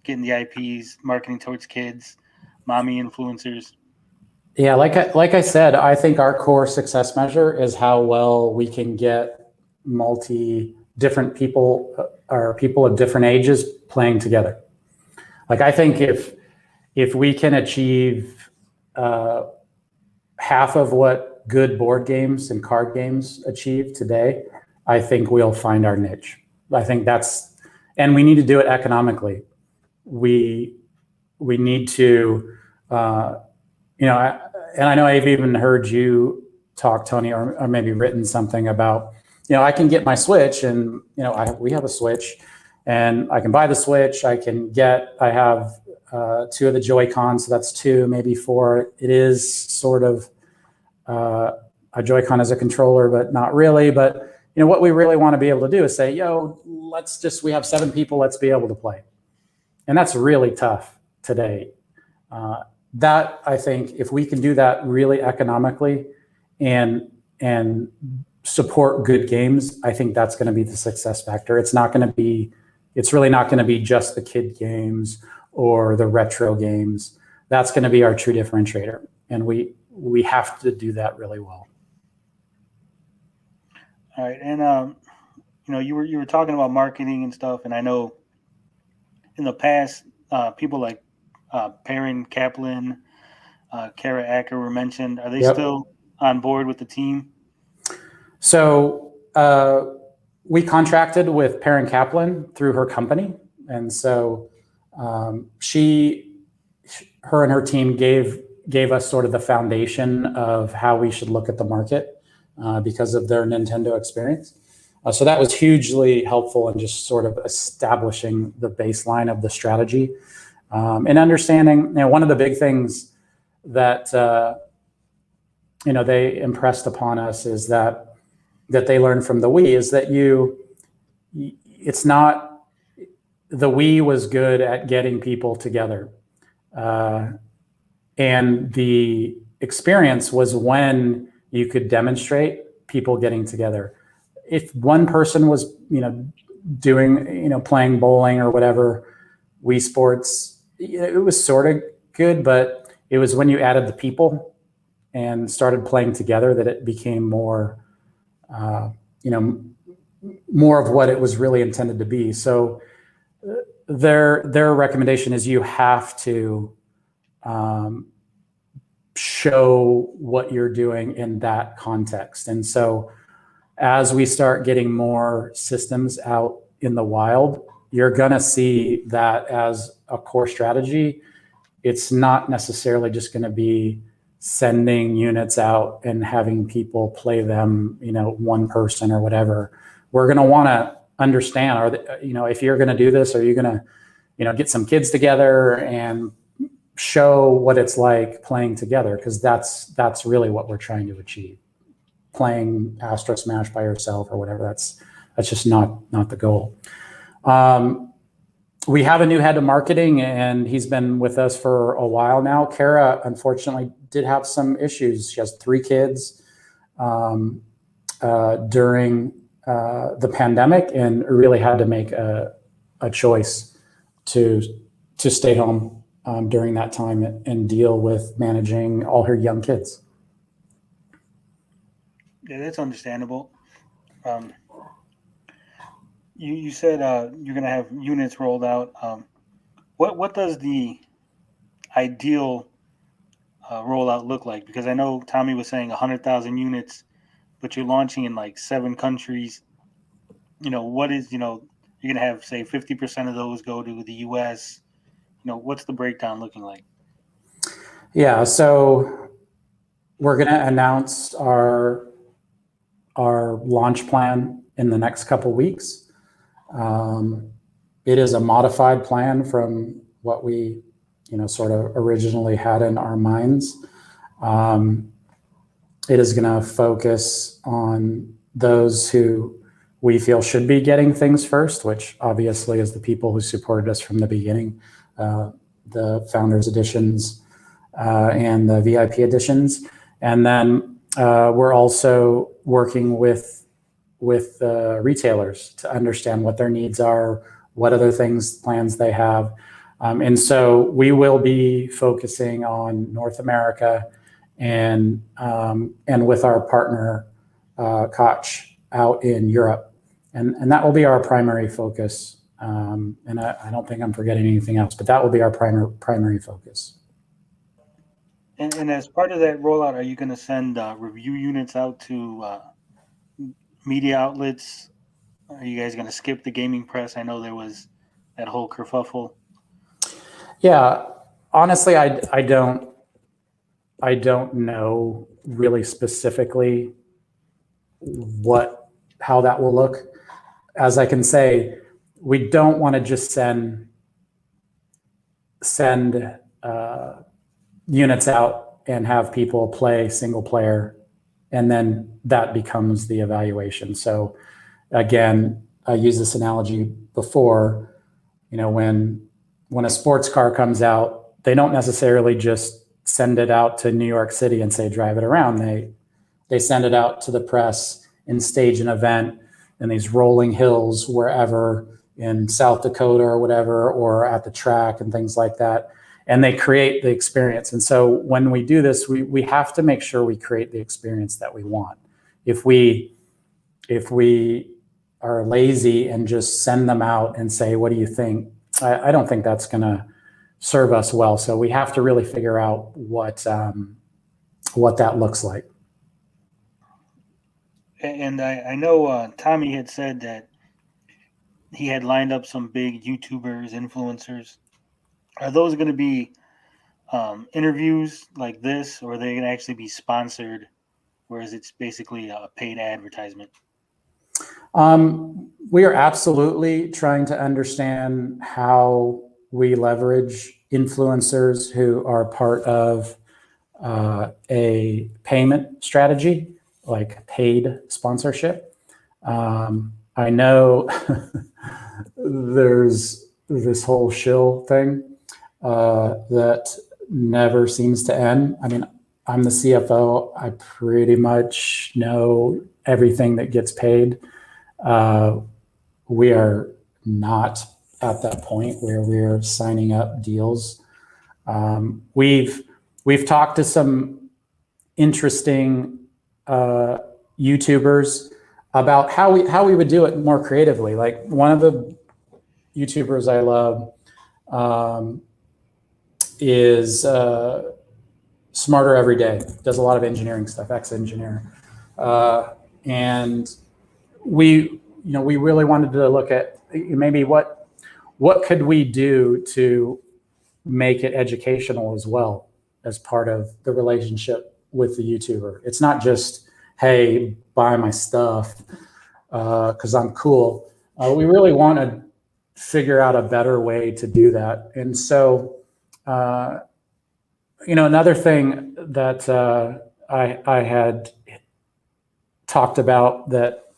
getting the IPs, marketing towards kids, mommy influencers. Yeah, like I said, I think our core success measure is how well we can get different people or people of different ages playing together. Like, I think if we can achieve half of what good board games and card games achieve today, I think we'll find our niche. I think and we need to do it economically. We need to, and I know I've even heard you talk, Tony, or maybe written something about, I can get my Switch, and we have a Switch, and I can buy the Switch. I have 2 of the Joy-Cons, so that's 2, maybe 4. It is sort of a Joy-Con as a controller, but not really. But what we really want to be able to do is say, we have 7 people, let's be able to play. And that's really tough today. That, I think, if we can do that really economically and support good games, I think that's going to be the success factor. It's really not going to be just the kid games or the retro games. That's going to be our true differentiator. And we have to do that really well. All right. And, you were talking about marketing and stuff. And I know in the past, people like Perrin, Kaplan, Kara Acker were mentioned. Are they still on board with the team? So we contracted with Perrin Kaplan through her company. And so her and her team gave us sort of the foundation of how we should look at the market because of their Nintendo experience. So that was hugely helpful in just sort of establishing the baseline of the strategy. And understanding, one of the big things that they impressed upon us is that they learned from the Wii is that it's not, the Wii was good at getting people together, and the experience was when you could demonstrate people getting together. If one person was doing playing bowling or whatever, Wii Sports, it was sort of good, but it was when you added the people and started playing together that it became more, more of what it was really intended to be. So their recommendation is you have to show what you're doing in that context. And so as we start getting more systems out in the wild, you're going to see that as a core strategy. It's not necessarily just going to be sending units out and having people play them, one person or whatever. We're going to want to understand, if you're going to do this, are you going to, get some kids together and show what it's like playing together? Because that's really what we're trying to achieve. Playing Astro Smash by yourself or whatever, that's just not the goal. We have a new head of marketing, and he's been with us for a while now. Kara, unfortunately, did have some issues. She has 3 kids during the pandemic, and really had to make a choice to stay home during that time and deal with managing all her young kids. Yeah, that's understandable. You said you're going to have units rolled out. What does the ideal rollout look like? Because I know Tommy was saying 100,000 units, but you're launching in like 7 countries. What is, you're going to have, say, 50% of those go to the U.S. What's the breakdown looking like? Yeah, so we're going to announce our launch plan in the next couple weeks. It is a modified plan from what we, sort of originally had in our minds. It is going to focus on those who we feel should be getting things first, which obviously is the people who supported us from the beginning, the Founders Editions and the VIP Editions. And then we're also working with retailers to understand what their needs are, what other plans they have. And so we will be focusing on North America and with our partner, Koch, out in Europe. And that will be our primary focus. And I don't think I'm forgetting anything else, but that will be our primary focus. And as part of that rollout, are you going to send review units out to media outlets? Are you guys going to skip the gaming press? I know there was that whole kerfuffle. Yeah, honestly, I don't know really specifically how that will look. As I can say, we don't want to just send units out and have people play single player, and then that becomes the evaluation. So again, I used this analogy before, when a sports car comes out, they don't necessarily just send it out to New York City and say, drive it around. They send it out to the press and stage an event in these rolling hills, wherever in South Dakota or whatever, or at the track and things like that. And they create the experience. And so when we do this, we have to make sure we create the experience that we want. If we are lazy and just send them out and say, what do you think? I don't think that's going to serve us well. So we have to really figure out what that looks like. And I know Tommy had said that he had lined up some big YouTubers, influencers. Are those going to be interviews like this, or are they going to actually be sponsored, whereas it's basically a paid advertisement? We are absolutely trying to understand how we leverage influencers who are part of a payment strategy, like paid sponsorship. I know there's this whole shill thing that never seems to end. I mean, I'm the CFO. I pretty much know everything that gets paid. We are not at that point where we're signing up deals. We've talked to some interesting YouTubers about how we would do it more creatively. Like, one of the YouTubers I love is smarter every day, does a lot of engineering stuff, ex-engineer. And we really wanted to look at maybe what could we do to make it educational as well as part of the relationship with the YouTuber. It's not just, hey, buy my stuff because I'm cool. We really want to figure out a better way to do that. And so, another thing that I had talked about that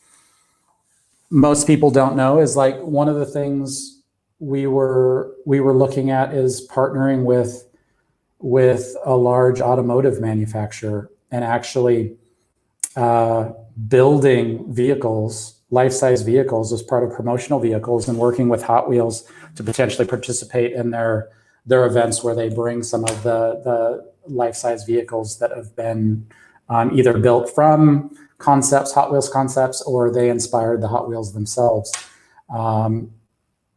most people don't know is like one of the things we were looking at is partnering with a large automotive manufacturer and actually building vehicles, life-size vehicles as part of promotional vehicles, and working with Hot Wheels to potentially participate in their events where they bring some of the life-size vehicles that have been either built from Hot Wheels concepts, or they inspired the Hot Wheels themselves.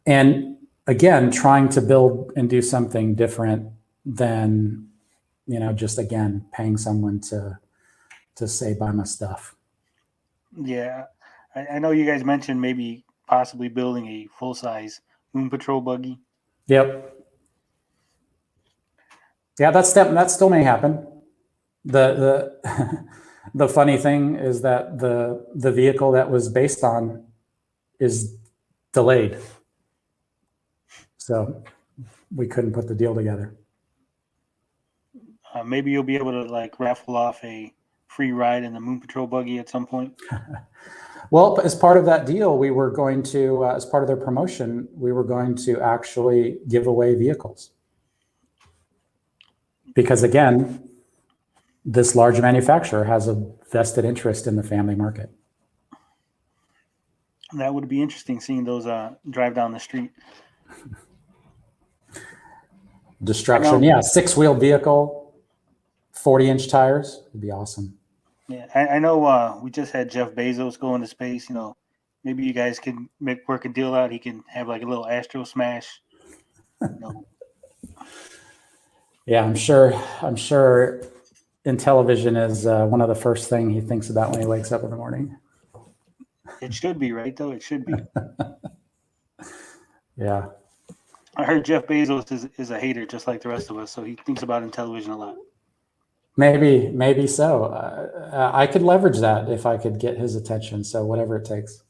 And again, trying to build and do something different than, just again, paying someone to say, buy my stuff. Yeah. I know you guys mentioned maybe possibly building a full-size Moon Patrol buggy. Yep. Yeah, that still may happen. The the funny thing is that the vehicle that was based on is delayed, so we couldn't put the deal together. Maybe you'll be able to like raffle off a free ride in the Moon Patrol buggy at some point. Well, as part of that deal, we were going to, as part of their promotion, we were going to actually give away vehicles. Because again, this large manufacturer has a vested interest in the family market. That would be interesting, seeing those drive down the street. Destruction, yeah, 6-wheel vehicle, 40-inch tires, would be awesome. Yeah, I know we just had Jeff Bezos go into space. Maybe you guys can work a deal out. He can have like a little Astro Smash. Yeah, I'm sure Intellivision is one of the first thing he thinks about when he wakes up in the morning. It should be, right, though? It should be. Yeah. I heard Jeff Bezos is a hater just like the rest of us, so he thinks about Intellivision a lot. Maybe so. I could leverage that if I could get his attention. So whatever it takes.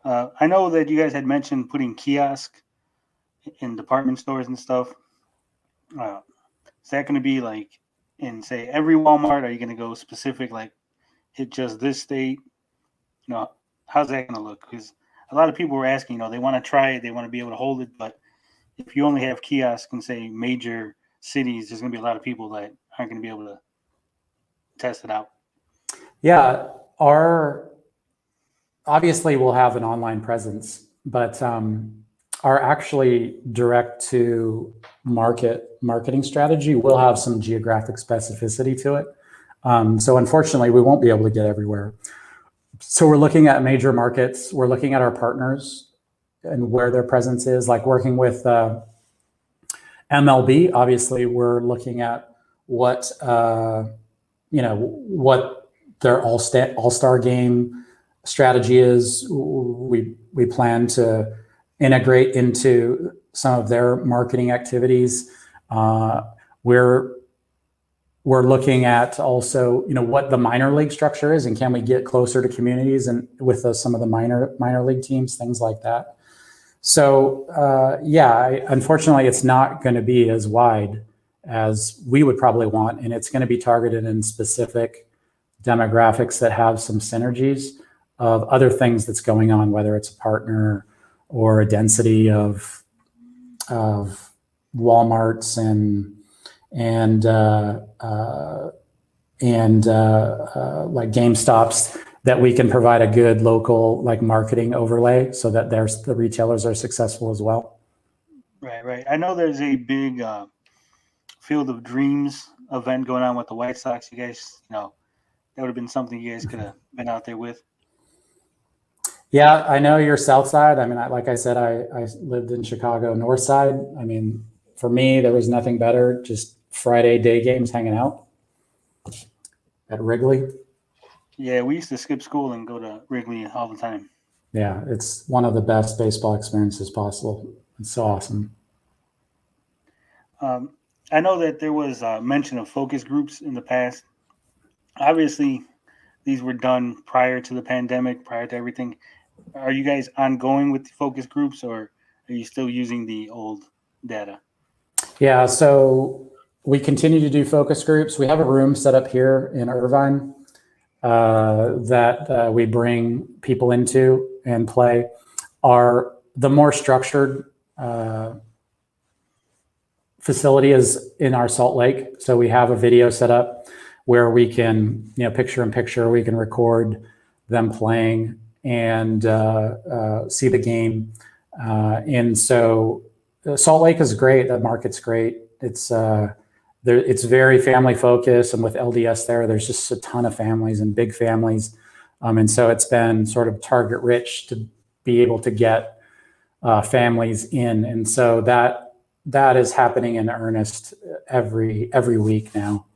I know that you guys had mentioned putting kiosk in department stores and stuff. Is that going to be like in, say, every Walmart? Are you going to go specific, like hit just this state? How's that going to look? Because a lot of people were asking, they want to try it, they want to be able to hold it, but if you only have kiosks in, say, major cities, there's going to be a lot of people that aren't going to be able to test it out. Yeah, obviously we'll have an online presence, but our actually direct to marketing strategy will have some geographic specificity to it. So unfortunately, we won't be able to get everywhere. So we're looking at major markets. We're looking at our partners and where their presence is, like working with MLB. Obviously, we're looking at what their all-star game strategy is. We plan to integrate into some of their marketing activities. We're looking at also, what the minor league structure is, and can we get closer to communities and with some of the minor league teams, things like that. So unfortunately, it's not going to be as wide as we would probably want, and it's going to be targeted in specific demographics that have some synergies of other things that's going on, whether it's a partner or a density of Walmarts and like GameStops, that we can provide a good local like marketing overlay so that the retailers are successful as well. Right. I know there's a big Field of Dreams event going on with the White Sox. You guys, that would have been something you guys could have been out there with. Yeah, I know you're South Side. I mean, like I said, I lived in Chicago North Side. I mean, for me, there was nothing better. Just Friday day games hanging out at Wrigley. Yeah, we used to skip school and go to Wrigley all the time. Yeah, it's one of the best baseball experiences possible. It's so awesome. I know that there was mention of focus groups in the past. Obviously, these were done prior to the pandemic, prior to everything. Are you guys ongoing with the focus groups, or are you still using the old data? Yeah, so we continue to do focus groups. We have a room set up here in Irvine that we bring people into and play. The more structured facility is in our Salt Lake. So we have a video set up where we can, picture in picture, we can record them playing and see the game. And so Salt Lake is great. That market's great. It's very family focused, and with LDS there's just a ton of families and big families. And so it's been sort of target rich to be able to get families in. And so that is happening in earnest every week now,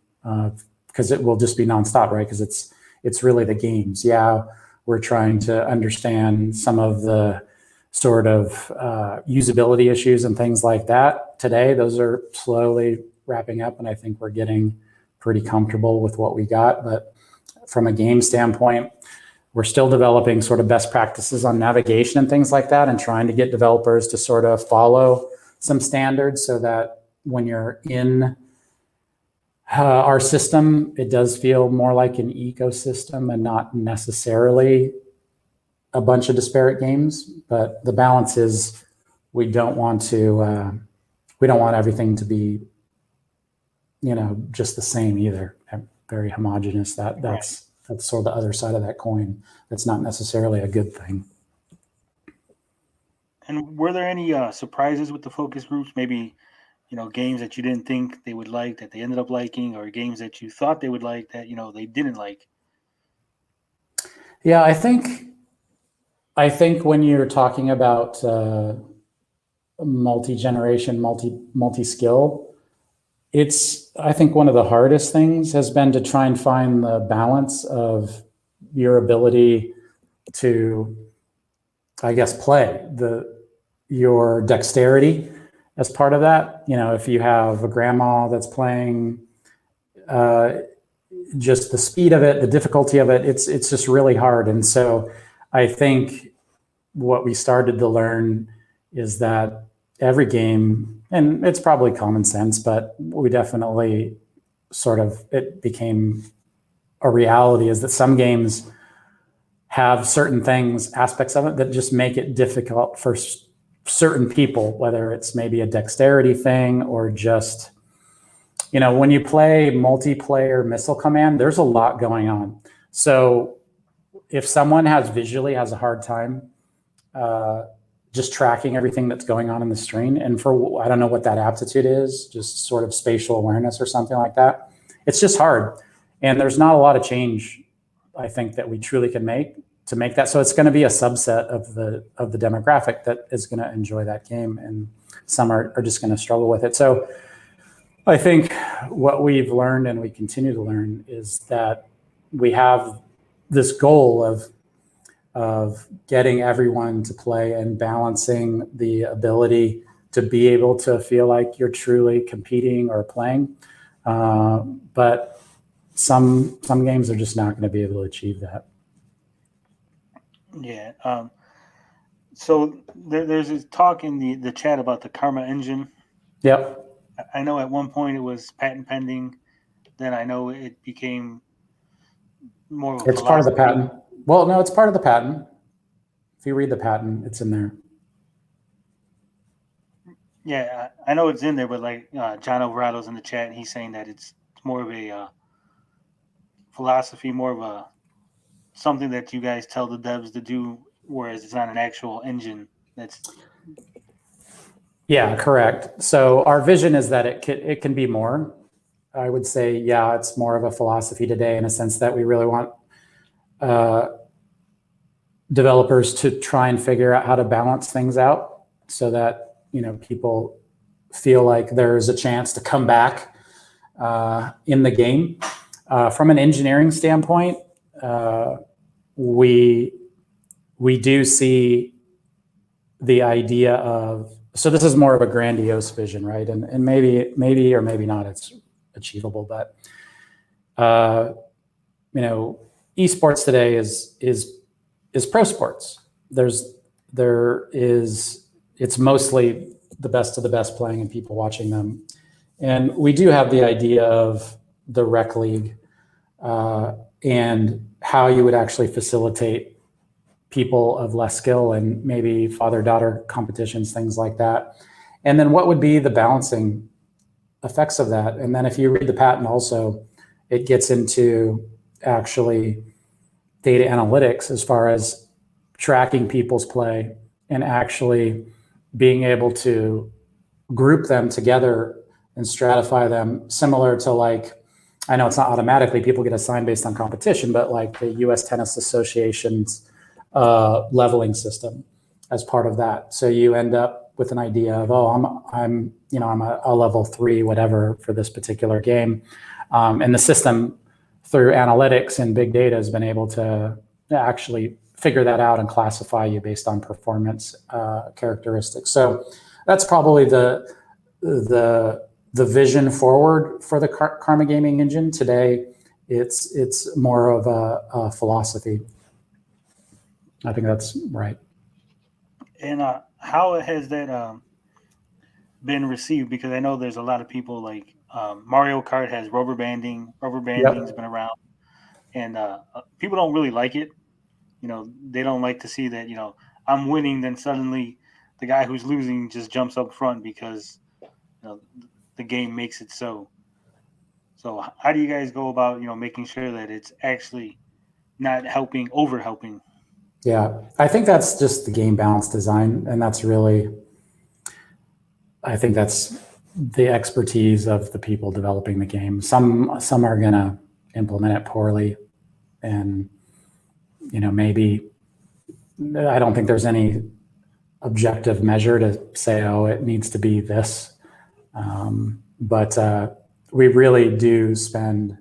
because it will just be nonstop, right? Because it's really the games. Yeah, we're trying to understand some of the sort of usability issues and things like that today. Those are slowly wrapping up, and I think we're getting pretty comfortable with what we got. But from a game standpoint, we're still developing sort of best practices on navigation and things like that, and trying to get developers to sort of follow some standards so that when you're in our system, it does feel more like an ecosystem and not necessarily a bunch of disparate games. But the balance is we don't want everything to be, just the same either. Very homogenous. That's sort of the other side of that coin. That's not necessarily a good thing. And were there any surprises with the focus groups? Maybe, games that you didn't think they would like that they ended up liking, or games that you thought they would like that, they didn't like? Yeah, I think when you're talking about multi-generation, multi-skill, I think one of the hardest things has been to try and find the balance of your ability to, I guess, play your dexterity as part of that. If you have a grandma that's playing, just the speed of it, the difficulty of it, it's just really hard. And so I think what we started to learn is that every game, and it's probably common sense, but we definitely it became a reality, is that some games have certain aspects of it that just make it difficult for certain people, whether it's maybe a dexterity thing or just, when you play multiplayer Missile Command, there's a lot going on. So if someone visually has a hard time just tracking everything that's going on in the screen, and I don't know what that aptitude is, just sort of spatial awareness or something like that, it's just hard. And there's not a lot of change, I think, that we truly can make to make that. So it's going to be a subset of the demographic that is going to enjoy that game, and some are just going to struggle with it. So I think what we've learned, and we continue to learn, is that we have this goal of getting everyone to play and balancing the ability to be able to feel like you're truly competing or playing. But some games are just not going to be able to achieve that. Yeah. So there's this talk in the chat about the Karma engine. Yep. I know at one point it was patent pending. Then I know it became more of a It's part of the patent. Well, no, it's part of the patent. If you read the patent, it's in there. Yeah, I know it's in there, but like John Alvarado's in the chat, and he's saying that it's more of a philosophy, more of a something that you guys tell the devs to do, whereas it's not an actual engine. Yeah, correct. So our vision is that it can be more. I would say, yeah, it's more of a philosophy today, in a sense that we really want developers to try and figure out how to balance things out so that people feel like there's a chance to come back in the game. From an engineering standpoint, we do see the idea of, so this is more of a grandiose vision, right? And maybe or maybe not it's achievable, but esports today is pro sports. It's mostly the best of the best playing and people watching them. And we do have the idea of the rec league and how you would actually facilitate people of less skill and maybe father-daughter competitions, things like that. And then what would be the balancing effects of that? And then if you read the patent also, it gets into actually data analytics as far as tracking people's play and actually being able to group them together and stratify them, similar to, like, I know it's not automatically people get assigned based on competition, but like the US Tennis Association's leveling system as part of that. So you end up with an idea of, oh, I'm a level 3, whatever, for this particular game. And the system through analytics and big data has been able to actually figure that out and classify you based on performance characteristics. So that's probably the vision forward for the Karma Gaming engine. Today, it's more of a philosophy. I think that's right. And how has that been received? Because I know there's a lot of people, like Mario Kart has rubber banding. Rubber banding's been around, and people don't really like it. They don't like to see that, I'm winning, then suddenly the guy who's losing just jumps up front because the game makes it so. So how do you guys go about, making sure that it's actually not over helping? Yeah, I think that's just the game balance design. And that's really, I think that's the expertise of the people developing the game. Some are going to implement it poorly. And, maybe, I don't think there's any objective measure to say, oh, it needs to be this. But we really do spend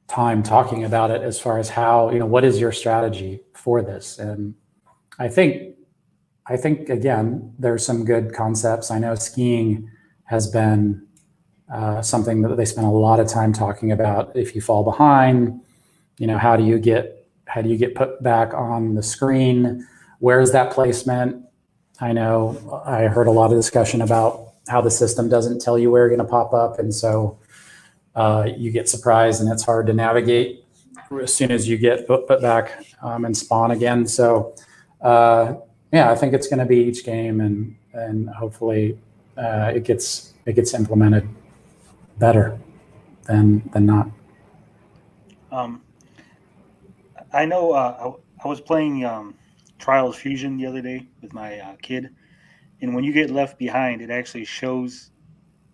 time talking about it as far as how, what is your strategy for this? And I think again, there's some good concepts. I know skiing has been something that they spend a lot of time talking about. If you fall behind, how do you get put back on the screen? Where is that placement? I know I heard a lot of discussion about how the system doesn't tell you where you're going to pop up. And so you get surprised and it's hard to navigate as soon as you get put back and spawn again. So I think it's going to be each game, and hopefully it gets implemented better than not. I know I was playing Trials Fusion the other day with my kid, and when you get left behind, it actually shows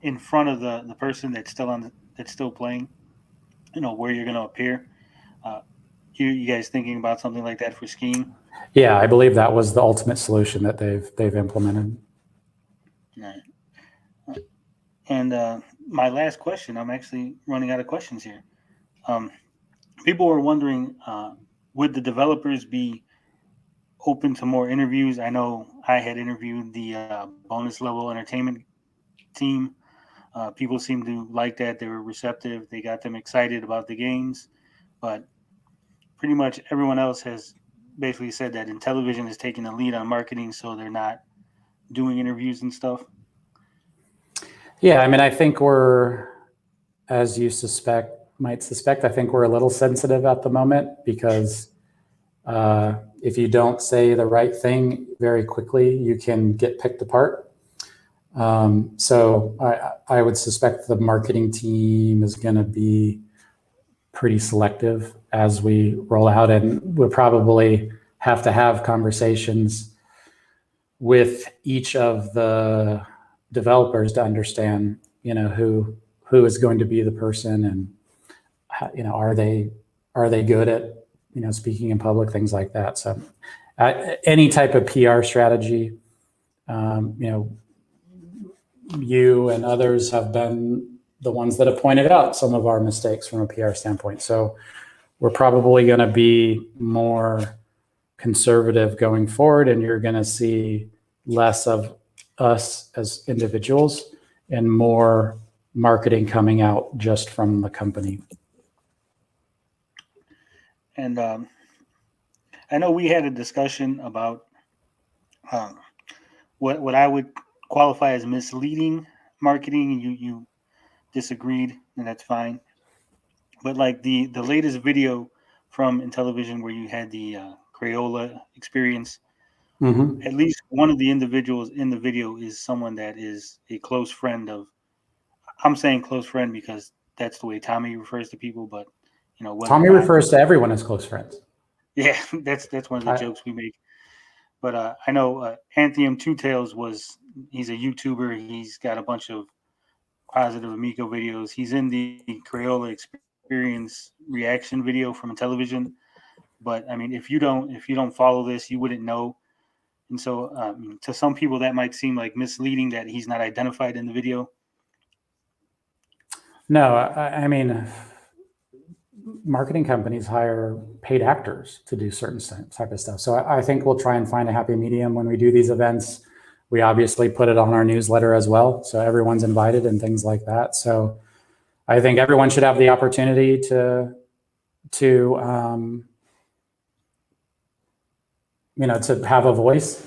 in front of the person that's still playing, where you're going to appear. You guys thinking about something like that for skiing? Yeah, I believe that was the ultimate solution that they've implemented. Right. And my last question, I'm actually running out of questions here. People were wondering, would the developers be open to more interviews? I know I had interviewed the bonus level entertainment team. People seem to like that. They were receptive. They got them excited about the games. But pretty much everyone else has basically said that Intellivision is taking the lead on marketing, so they're not doing interviews and stuff. Yeah, I mean, I think we're, as you might suspect, I think we're a little sensitive at the moment because if you don't say the right thing very quickly, you can get picked apart. So I would suspect the marketing team is going to be pretty selective as we roll out, and we'll probably have to have conversations with each of the developers to understand, who is going to be the person, and are they good at speaking in public, things like that. So any type of PR strategy, you and others have been the ones that have pointed out some of our mistakes from a PR standpoint. So we're probably going to be more conservative going forward, and you're going to see less of us as individuals and more marketing coming out just from the company. And I know we had a discussion about what I would qualify as misleading marketing, and you disagreed, and that's fine. But like the latest video from Intellivision where you had the Crayola experience, at least one of the individuals in the video is someone that is a close friend of. I'm saying close friend because that's the way Tommy refers to people, but Tommy refers to everyone as close friends. Yeah, that's one of the jokes we make. But I know Anthium Two Tails he's a YouTuber. He's got a bunch of positive Amico videos. He's in the Crayola experience reaction video from Intellivision. But I mean, if you don't follow this, you wouldn't know. And so to some people that might seem like misleading that he's not identified in the video. No, I mean, marketing companies hire paid actors to do certain type of stuff. So I think we'll try and find a happy medium when we do these events. We obviously put it on our newsletter as well, so everyone's invited and things like that. So I think everyone should have the opportunity to have a voice.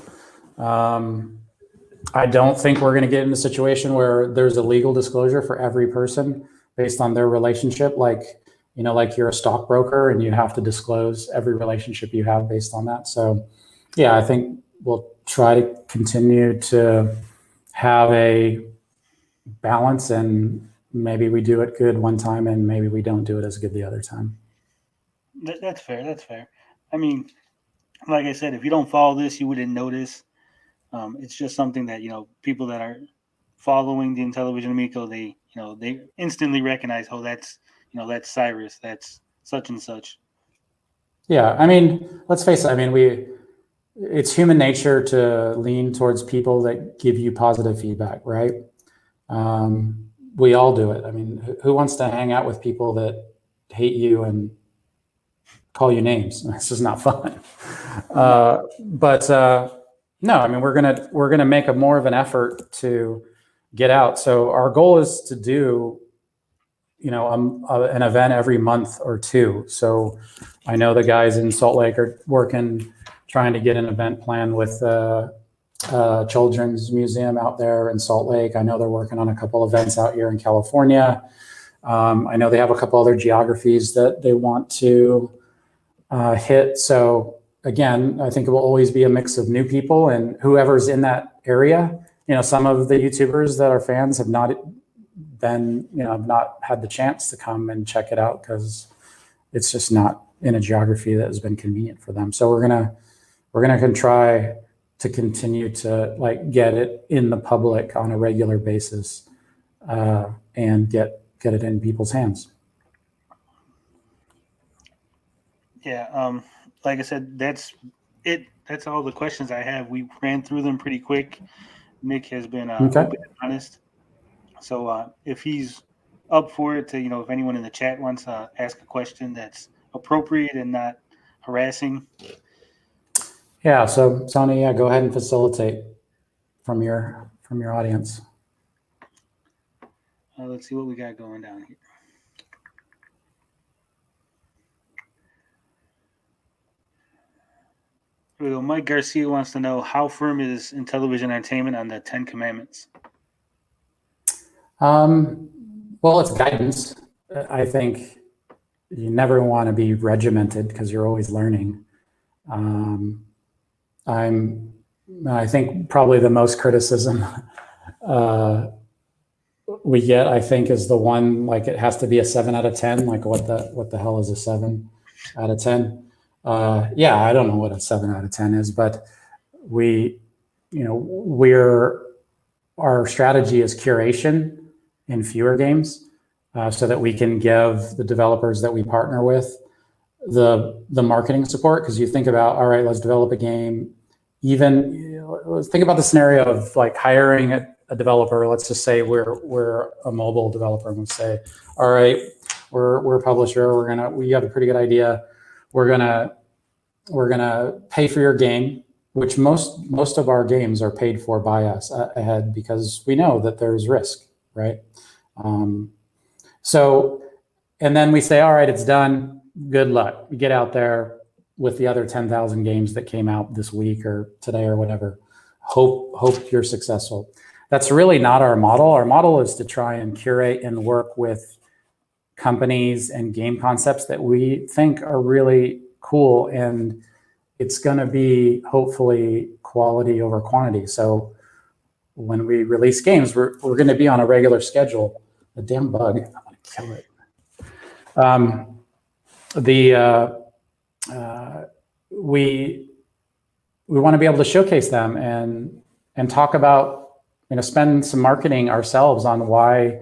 I don't think we're going to get in a situation where there's a legal disclosure for every person based on their relationship, like you're a stockbroker and you have to disclose every relationship you have based on that. So yeah, I think we'll try to continue to have a balance, and maybe we do it good one time and maybe we don't do it as good the other time. That's fair. I mean, like I said, if you don't follow this, you wouldn't notice. It's just something that, people that are following the Intellivision Amico, they instantly recognize, oh, that's Cyrus, that's such and such. Yeah, I mean, let's face it. I mean, it's human nature to lean towards people that give you positive feedback, right? We all do it. I mean, who wants to hang out with people that hate you and call you names? This is not fun. No, I mean, we're gonna make more of an effort to get out. So our goal is to do, an event every month or two. So I know the guys in Salt Lake are trying to get an event planned with Children's Museum out there in Salt Lake. I know they're working on a couple events out here in California. I know they have a couple other geographies that they want to hit. So again, I think it will always be a mix of new people and whoever's in that area. Some of the YouTubers that are fans have not had the chance to come and check it out because it's just not in a geography that has been convenient for them. So we're gonna try to continue to get it in the public on a regular basis and get it in people's hands. Yeah, like I said, that's it. That's all the questions I have. We ran through them pretty quick. Nick has been open and honest. So if he's up for it to, if anyone in the chat wants to ask a question that's appropriate and not harassing. Yeah. So Tony, go ahead and facilitate from your audience. Let's see what we got going down here. Mike Garcia wants to know, how firm is Intellivision Entertainment on the 10 Commandments? Well, it's guidance. I think you never want to be regimented because you're always learning. I think probably the most criticism we get, I think, is the one it has to be a 7 out of 10. What the hell is a 7 out of 10? Yeah, I don't know what a 7 out of 10 is, but our strategy is curation in fewer games, so that we can give the developers that we partner with the marketing support. Because you think about, all right, let's develop a game. Let's think about the scenario of hiring a developer, let's just say we're a mobile developer, and we say, all right, we're a publisher, we have a pretty good idea, we're gonna pay for your game, which most of our games are paid for by us ahead because we know that there's risk, right? So, and then we say, all right, it's done. Good luck. You get out there with the other 10,000 games that came out this week or today or whatever. Hope you're successful. That's really not our model. Our model is to try and curate and work with companies and game concepts that we think are really cool, and it's going to be hopefully quality over quantity. So when we release games, we're going to be on a regular schedule. The damn bug, I'm going to kill it. We want to be able to showcase them and talk about, spend some marketing ourselves on why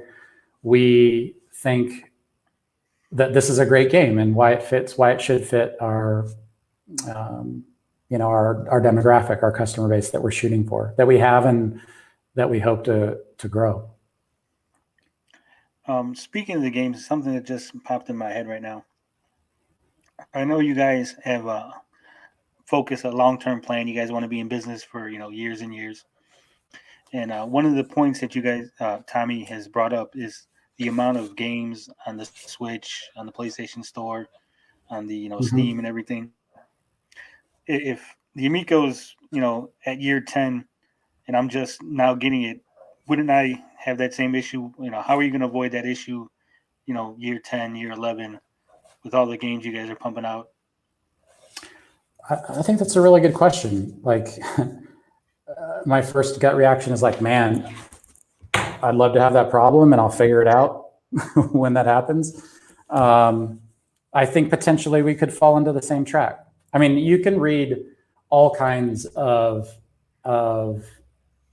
we think that this is a great game and why it should fit our demographic, our customer base that we're shooting for, that we have and that we hope to grow. Speaking of the games, something that just popped in my head right now. I know you guys have a long-term plan. You guys want to be in business for years and years. And one of the points that you guys, Tommy, has brought up is the amount of games on the Switch, on the PlayStation Store, on the Steam and everything. If the Amico's at year 10, and I'm just now getting it, wouldn't I have that same issue? How are you going to avoid that issue? Year 10, year 11, with all the games you guys are pumping out. I think that's a really good question. Like, my first gut reaction is like, man, I'd love to have that problem, and I'll figure it out when that happens. I think potentially we could fall into the same track. I mean, you can read all kinds of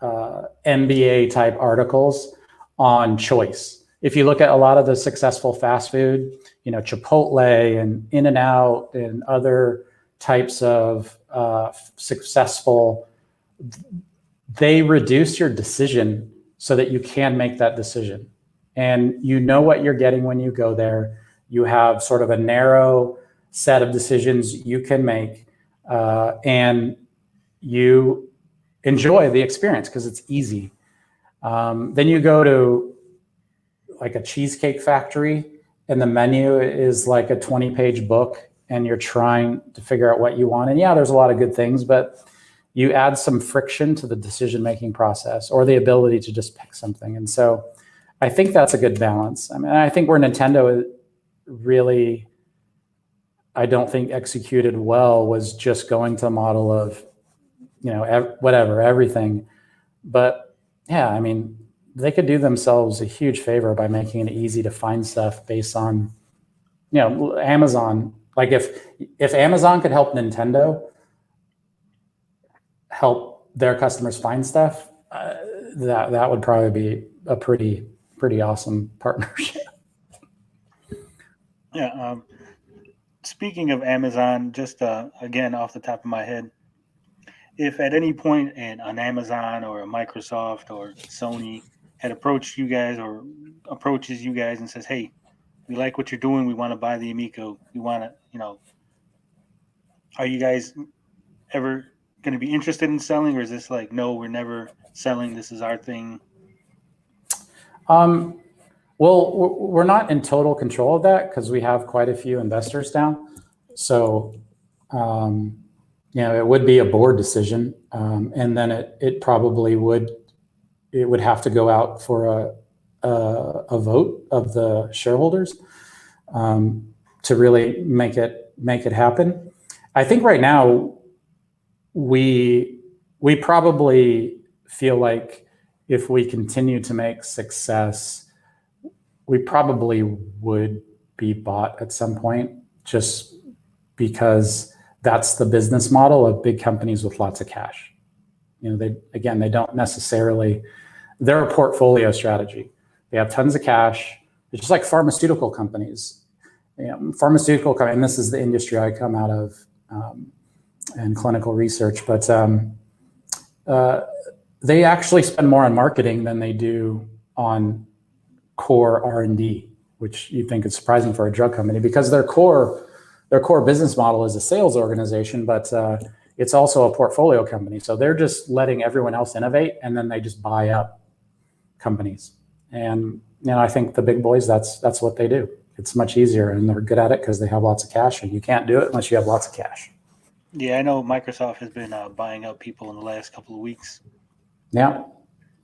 MBA type articles on choice. If you look at a lot of the successful fast food, Chipotle and In-N-Out and other types of successful, they reduce your decision so that you can make that decision. And you know what you're getting when you go there. You have sort of a narrow set of decisions you can make, and you enjoy the experience because it's easy. Then you go to like a Cheesecake Factory, and the menu is like a 20-page book, and you're trying to figure out what you want. And yeah, there's a lot of good things, but you add some friction to the decision-making process or the ability to just pick something. And so I think that's a good balance. I mean, I think where Nintendo really, I don't think executed well was just going to a model of, everything. But yeah, I mean, they could do themselves a huge favor by making it easy to find stuff based on, Amazon. Like if Amazon could help Nintendo help their customers find stuff, that would probably be a pretty awesome partnership. Yeah. Speaking of Amazon, just again off the top of my head, if at any point an Amazon or a Microsoft or Sony had approached you guys or approaches you guys and says, "Hey, we like what you're doing. We want to buy the Amico. We want to, are you guys ever going to be interested in selling, or is this like, no, we're never selling. This is our thing"? Well, we're not in total control of that because we have quite a few investors down. So, it would be a board decision, and then it probably would have to go out for a vote of the shareholders to really make it happen. I think right now we probably feel like if we continue to make success, we probably would be bought at some point, just because that's the business model of big companies with lots of cash. They don't necessarily, they're a portfolio strategy. They have tons of cash. It's just like pharmaceutical companies. And this is the industry I come out of, and clinical research. But they actually spend more on marketing than they do on core R&D, which you think is surprising for a drug company, because their core business model is a sales organization, but it's also a portfolio company. So they're just letting everyone else innovate, and then they just buy up companies. And I think the big boys, that's what they do. It's much easier, and they're good at it because they have lots of cash, and you can't do it unless you have lots of cash. Yeah, I know Microsoft has been buying up people in the last couple of weeks. Yeah.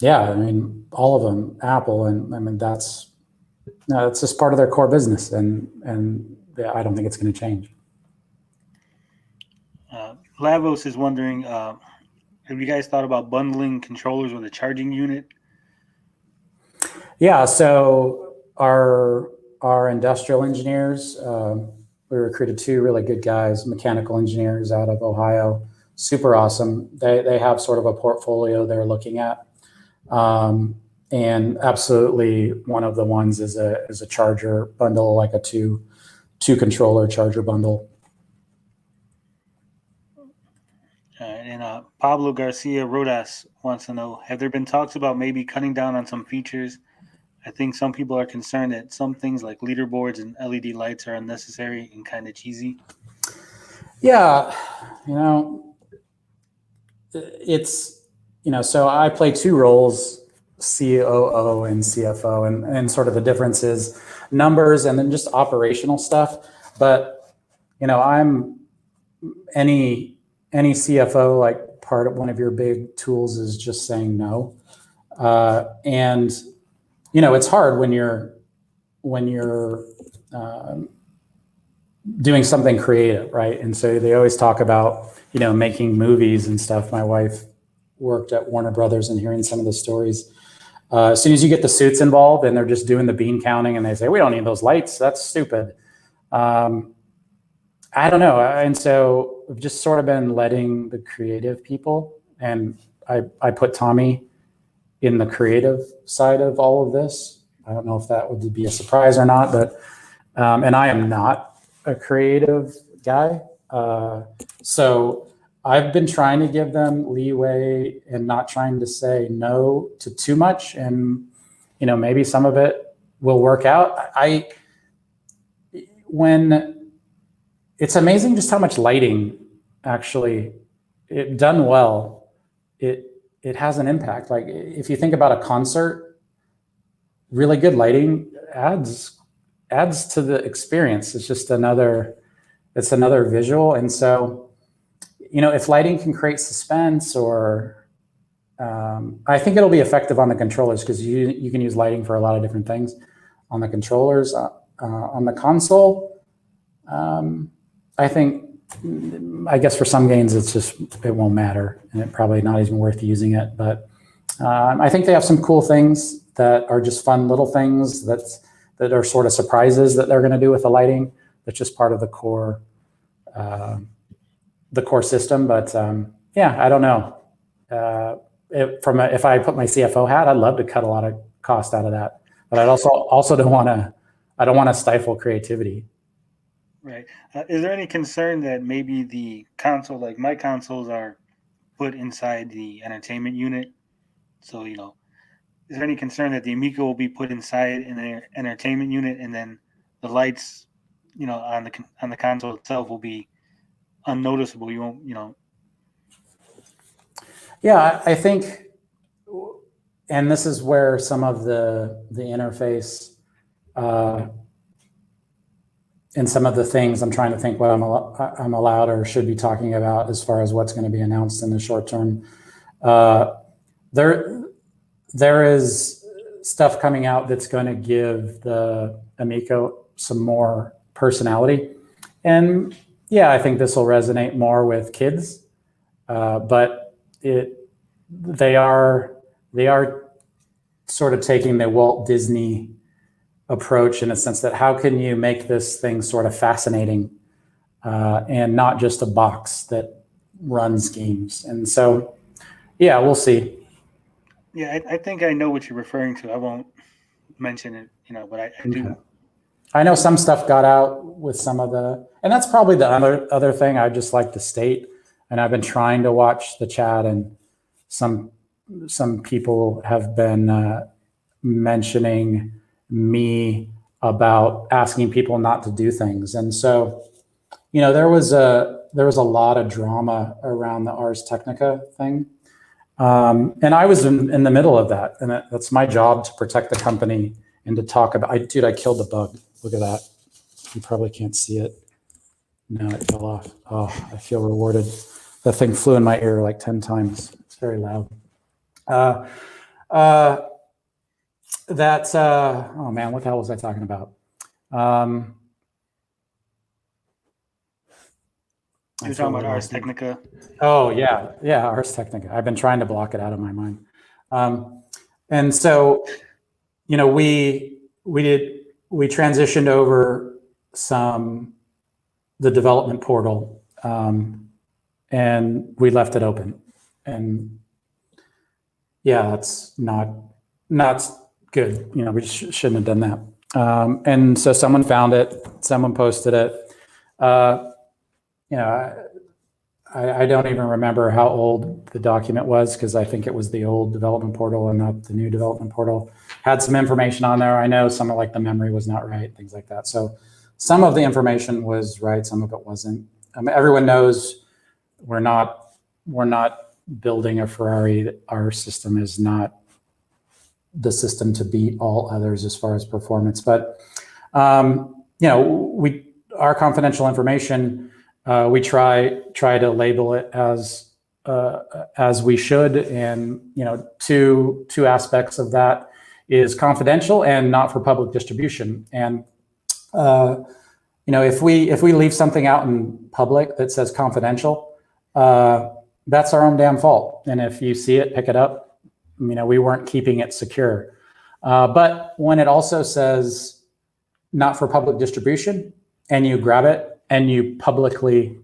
I mean, all of them, Apple, and I mean that's just part of their core business, and I don't think it's going to change. Lavos is wondering, have you guys thought about bundling controllers with a charging unit? Yeah, so our industrial engineers, we recruited 2 really good guys, mechanical engineers out of Ohio, super awesome. They have sort of a portfolio they're looking at. And absolutely one of the ones is a charger bundle, like a two controller charger bundle. And Pablo Garcia Rodas wants to know, have there been talks about maybe cutting down on some features? I think some people are concerned that some things like leaderboards and LED lights are unnecessary and kind of cheesy. Yeah, it's, so I play 2 roles, COO and CFO, and sort of the difference is numbers and then just operational stuff. But, I'm any CFO, like part of one of your big tools is just saying no. And, it's hard when you're doing something creative, right? And so they always talk about, making movies and stuff. My wife worked at Warner Brothers, and hearing some of the stories, as soon as you get the suits involved and they're just doing the bean counting and they say, we don't need those lights, that's stupid. I don't know. And so we've just sort of been letting the creative people, and I put Tommy in the creative side of all of this. I don't know if that would be a surprise or not, but, and I am not a creative guy. So I've been trying to give them leeway and not trying to say no to too much. And, maybe some of it will work out. When it's amazing just how much lighting actually, it done well, it has an impact. Like if you think about a concert, really good lighting adds to the experience. It's just another visual. And so, if lighting can create suspense, or I think it'll be effective on the controllers, because you can use lighting for a lot of different things on the controllers. On the console, I guess for some games it won't matter, and it probably not even worth using it. But I think they have some cool things that are just fun little things that are sort of surprises that they're going to do with the lighting. That's just part of the core system. But I don't know. If I put my CFO hat, I'd love to cut a lot of cost out of that, but I also don't want to stifle creativity. Right. Is there any concern that maybe the console, like my consoles, are put inside the entertainment unit? So, is there any concern that the Amico will be put inside in the entertainment unit, and then the lights, on the console itself will be unnoticeable? You won't, Yeah, I think, and this is where some of the interface and some of the things I'm trying to think what I'm allowed or should be talking about as far as what's going to be announced in the short term. There is stuff coming out that's going to give the Amico some more personality, and I think this will resonate more with kids. But they are sort of taking the Walt Disney approach, in a sense that how can you make this thing sort of fascinating and not just a box that runs games. And so, we'll see. Yeah, I think I know what you're referring to. I won't mention it, but I do. Okay. I know some stuff got out with some of and that's probably the other thing I'd just like to state. And I've been trying to watch the chat, and some some people have been mentioning me about asking people not to do things. And so, there was a lot of drama around the Ars Technica thing. And I was in the middle of that. And that's my job, to protect the company and to talk about, I killed a bug. Look at that. You probably can't see it. No, it fell off. Oh, I feel rewarded. That thing flew in my ear like 10 times. It's very loud. Oh man, what the hell was I talking about? You're talking about Ars Technica. Oh yeah, Ars Technica. I've been trying to block it out of my mind. And so, we transitioned over the development portal, and we left it open. And yeah, that's not good. We shouldn't have done that. And so someone found it, someone posted it. I don't even remember how old the document was, because I think it was the old development portal and not the new development portal. Had some information on there. I know some of the memory was not right, things like that. So some of the information was right, some of it wasn't. Everyone knows we're not building a Ferrari. Our system is not the system to beat all others as far as performance. But our confidential information, we try to label it as we should, and two aspects of that is confidential and not for public distribution. And if we leave something out in public that says confidential, that's our own damn fault. And if you see it, pick it up. We weren't keeping it secure. But when it also says not for public distribution, and you grab it and you publicly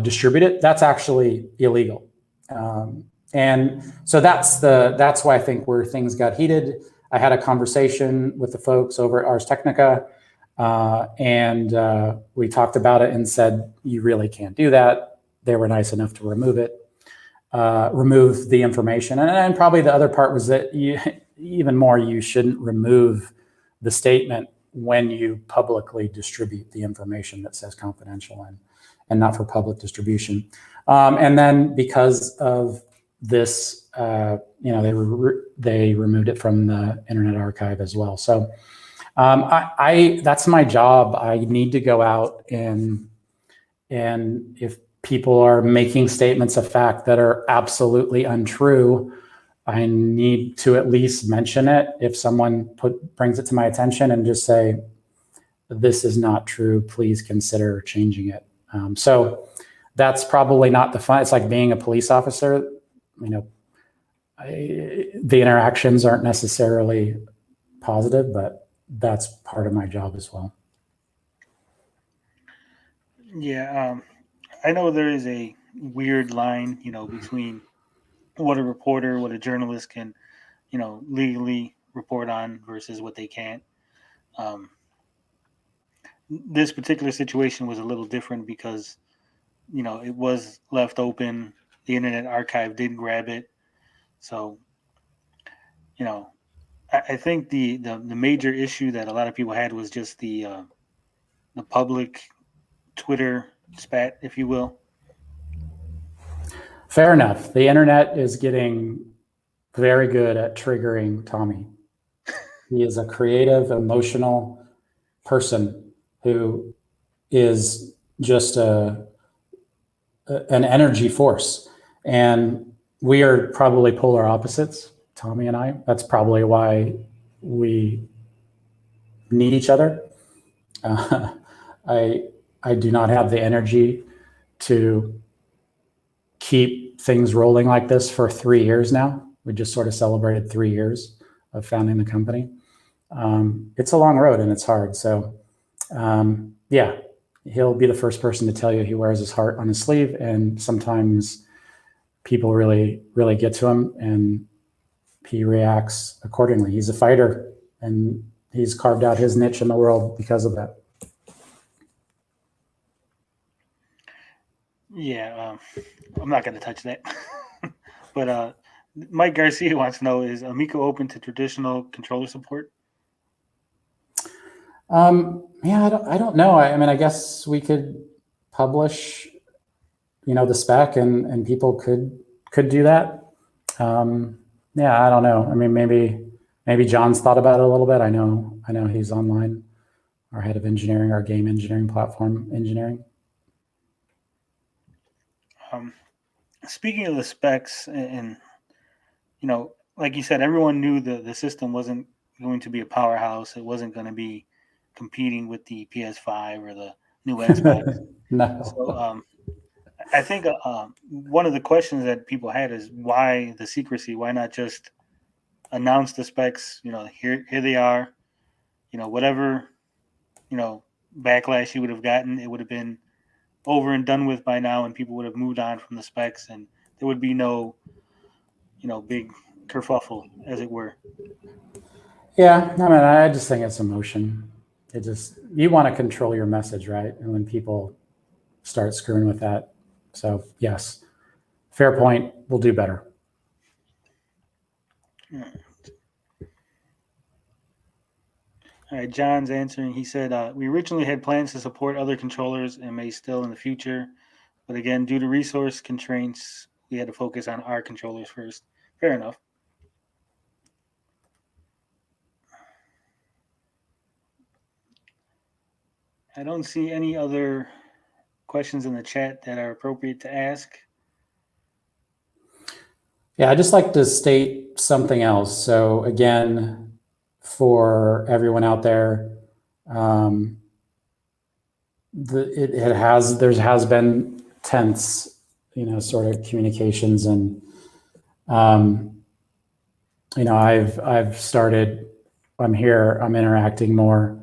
distribute it, that's actually illegal. And so that's why I think where things got heated. I had a conversation with the folks over at Ars Technica, and we talked about it and said, you really can't do that. They were nice enough to remove the information. And probably the other part was that you shouldn't remove the statement when you publicly distribute the information that says confidential and not for public distribution. And then because of this, they removed it from the Internet Archive as well. So that's my job. I need to go out and if people are making statements of fact that are absolutely untrue, I need to at least mention it. If someone brings it to my attention and just say, this is not true, please consider changing it. So that's probably not the fun. It's like being a police officer. The interactions aren't necessarily positive, but that's part of my job as well. Yeah, I know there is a weird line, between what a journalist can, legally report on versus what they can't. This particular situation was a little different because, it was left open. The Internet Archive did grab it. So, I think the major issue that a lot of people had was just the public Twitter spat, if you will. Fair enough. The internet is getting very good at triggering Tommy. He is a creative, emotional person who is just an energy force. And we are probably polar opposites, Tommy and I. That's probably why we need each other. I do not have the energy to keep things rolling like this for 3 years now. We just sort of celebrated 3 years of founding the company. It's a long road and it's hard. So yeah, he'll be the first person to tell you he wears his heart on his sleeve. And sometimes people really, really get to him and he reacts accordingly. He's a fighter and he's carved out his niche in the world because of that. Yeah, I'm not going to touch that. But Mike Garcia wants to know, is Amico open to traditional controller support? Yeah, I don't know. I mean, I guess we could publish, the spec and people could do that. Yeah, I don't know. I mean, maybe John's thought about it a little bit. I know he's online, our head of engineering, our game engineering, platform engineering. Speaking of the specs, and like you said, everyone knew the system wasn't going to be a powerhouse. It wasn't going to be competing with the PS5 or the new Xbox. No. So I think one of the questions that people had is why the secrecy? Why not just announce the specs? Here they are. Whatever backlash you would have gotten, it would have been over and done with by now, and people would have moved on from the specs, and there would be no big kerfuffle, as it were. Yeah, I mean, I just think it's emotion. You want to control your message, right? And when people start screwing with that, so yes, fair point. We'll do better. All right, John's answering. He said, we originally had plans to support other controllers and may still in the future. But again, due to resource constraints, we had to focus on our controllers first. Fair enough. I don't see any other questions in the chat that are appropriate to ask. Yeah, I'd just like to state something else. So again, for everyone out there, there has been tense, sort of communications, and I've started. I'm interacting more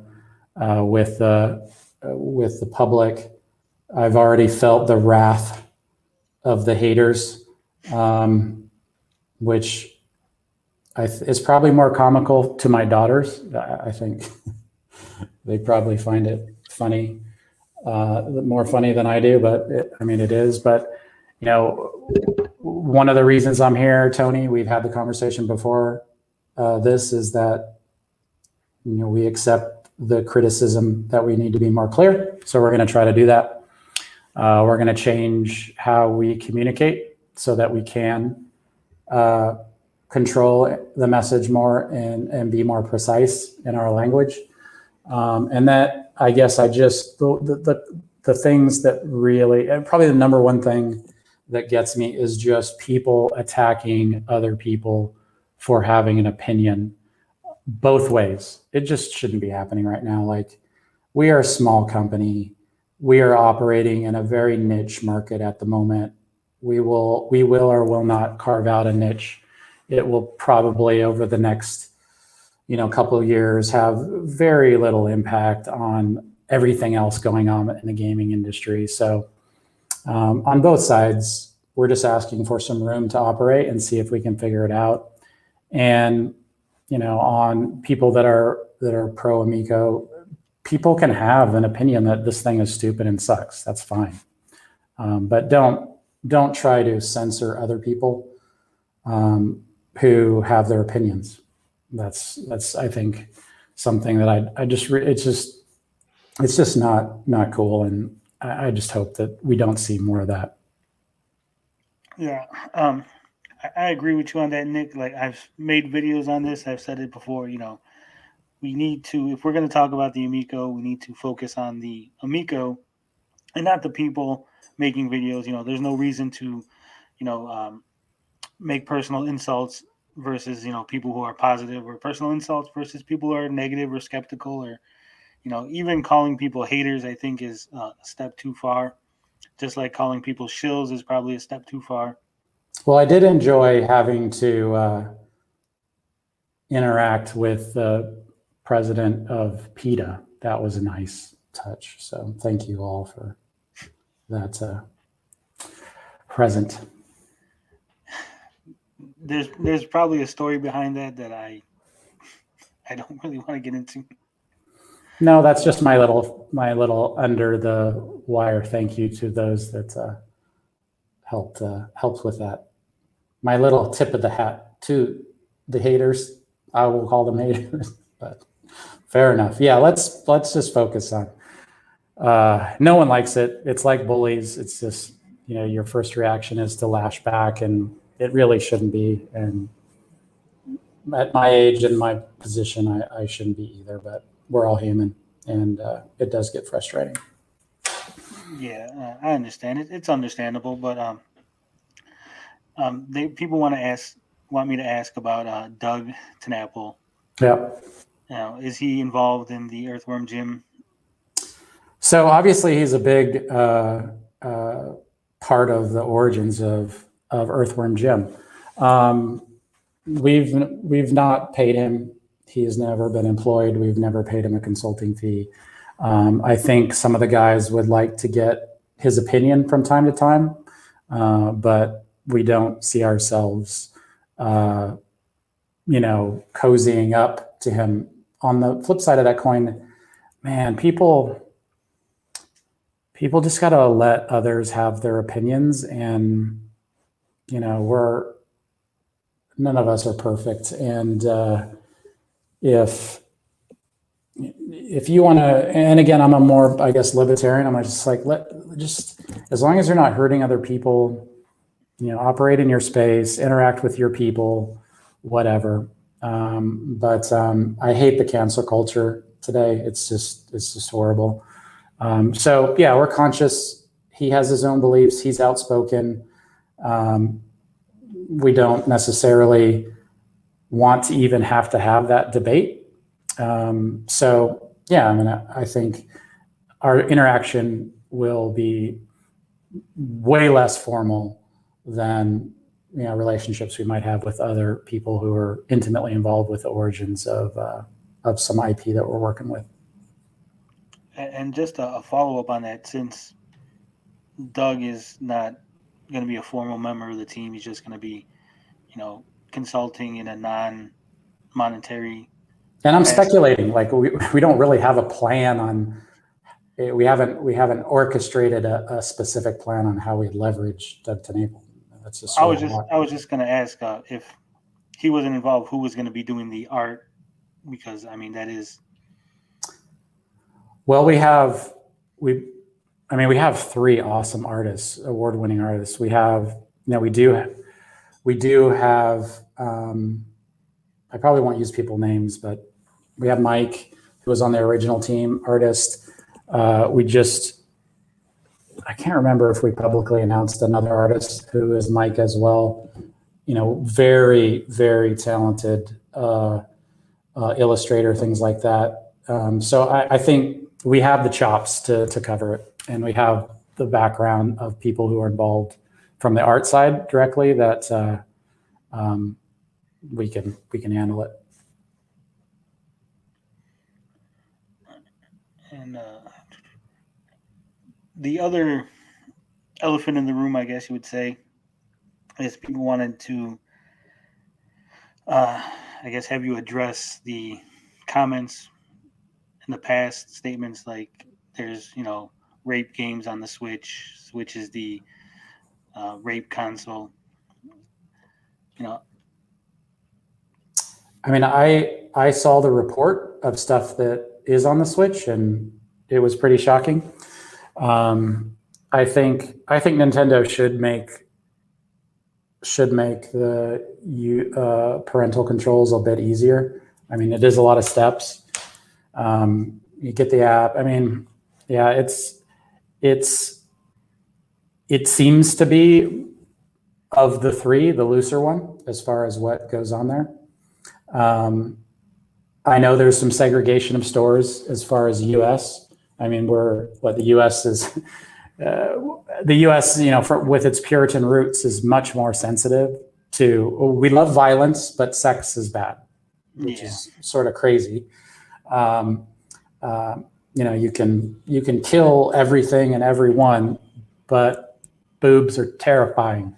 with the public. I've already felt the wrath of the haters, which is probably more comical to my daughters. I think they probably find it funny, more funny than I do, but it is. But, one of the reasons I'm here, Tony, we've had the conversation before this, is that, we accept the criticism that we need to be more clear. So we're going to try to do that. We're going to change how we communicate so that we can control the message more and be more precise in our language. And that, I guess, the things that really, probably the number one thing that gets me is just people attacking other people for having an opinion both ways. It just shouldn't be happening right now. Like, we are a small company. We are operating in a very niche market at the moment. We will or will not carve out a niche. It will probably, over the next couple of years, have very little impact on everything else going on in the gaming industry. So on both sides, we're just asking for some room to operate and see if we can figure it out. And on people that are pro Amico, people can have an opinion that this thing is stupid and sucks. That's fine. But don't try to censor other people who have their opinions. That's I think something that it's just not cool, and I just hope that we don't see more of that. Yeah, I agree with you on that, Nick. Like, I've made videos on this. I've said it before. We need to, if we're going to talk about the Amico, we need to focus on the Amico and not the people making videos. There's no reason to, make personal insults versus, people who are positive, or personal insults versus people who are negative or skeptical, or, even calling people haters, I think, is a step too far. Just like calling people shills is probably a step too far. Well, I did enjoy having to interact with the president of PETA. That was a nice touch. So thank you all for that present. There's probably a story behind that I don't really want to get into. No, that's just my little under the wire thank you to those that helped with that. my little tip of the hat to the haters. I will call them haters, but fair enough. Yeah, let's just focus on. No one likes it. It's like bullies. It's just, your first reaction is to lash back, and it really shouldn't be. And at my age and my position, I shouldn't be either. But we're all human, and it does get frustrating. Yeah, I understand it. It's understandable, but people want me to ask about Doug Tenapple. Yeah. Is he involved in the Earthworm Jim? So obviously, he's a big part of the origins of Earthworm Jim. We've not paid him. He has never been employed. We've never paid him a consulting fee. I think some of the guys would like to get his opinion from time to time, but we don't see ourselves, cozying up to him. On the flip side of that coin, man, people just got to let others have their opinions, and none of us are perfect. And if you want to, and again, I'm a more, I guess, libertarian. I'm just like, as long as you're not hurting other people, operate in your space, interact with your people, whatever. But I hate the cancel culture today. It's just horrible. So yeah, we're conscious. He has his own beliefs. He's outspoken. We don't necessarily want to even have to have that debate. So yeah, I think our interaction will be way less formal than relationships we might have with other people who are intimately involved with the origins of some IP that we're working with. And just a follow-up on that, since Doug is not going to be a formal member of the team, he's just going to be, consulting in a non-monetary. And I'm speculating, like we don't really have a plan on. We haven't orchestrated a specific plan on how we leverage Doug Tenapple. That's just. I was just going to ask if he wasn't involved, who was going to be doing the art, because that is. Well, we have three awesome artists, award-winning artists. We have, we do have, I probably won't use people names, but we have Mike, who was on the original team, artist. I can't remember if we publicly announced another artist who is Mike as well. Very, very talented illustrator, things like that. So I think we have the chops to cover it, and we have the background of people who are involved from the art side directly that we can handle it. And the other elephant in the room, I guess you would say, is people wanted to, have you address the comments in the past, statements like there's, rape games on the Switch. Switch is the rape console. I saw the report of stuff that is on the Switch, and it was pretty shocking. I think Nintendo should make the parental controls a bit easier. It is a lot of steps. You get the app. It seems to be, of the three, the looser one as far as what goes on there. I know there's some segregation of stores as far as US. The US is, the US, with its Puritan roots, is much more sensitive to, we love violence, but sex is bad, which is sort of crazy. You can kill everything and everyone, but boobs are terrifying.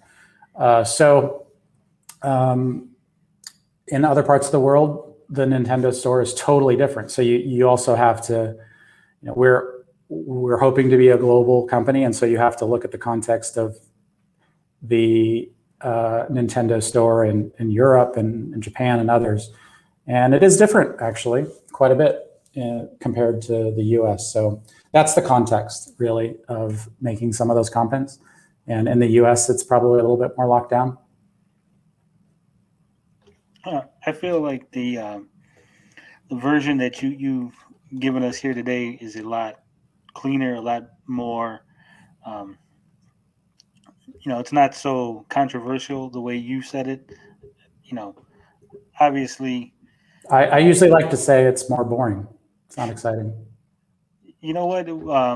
In other parts of the world, the Nintendo store is totally different. So you also have to, we're hoping to be a global company, and so you have to look at the context of the Nintendo store in Europe and in Japan and others. And it is different, actually, quite a bit compared to the US. So that's the context, really, of making some of those comments. And in the US, it's probably a little bit more locked down. I feel like the version that you've given us here today is a lot cleaner, a lot more. It's not so controversial the way you said it. Obviously. I usually like to say it's more boring. It's not exciting. You know what?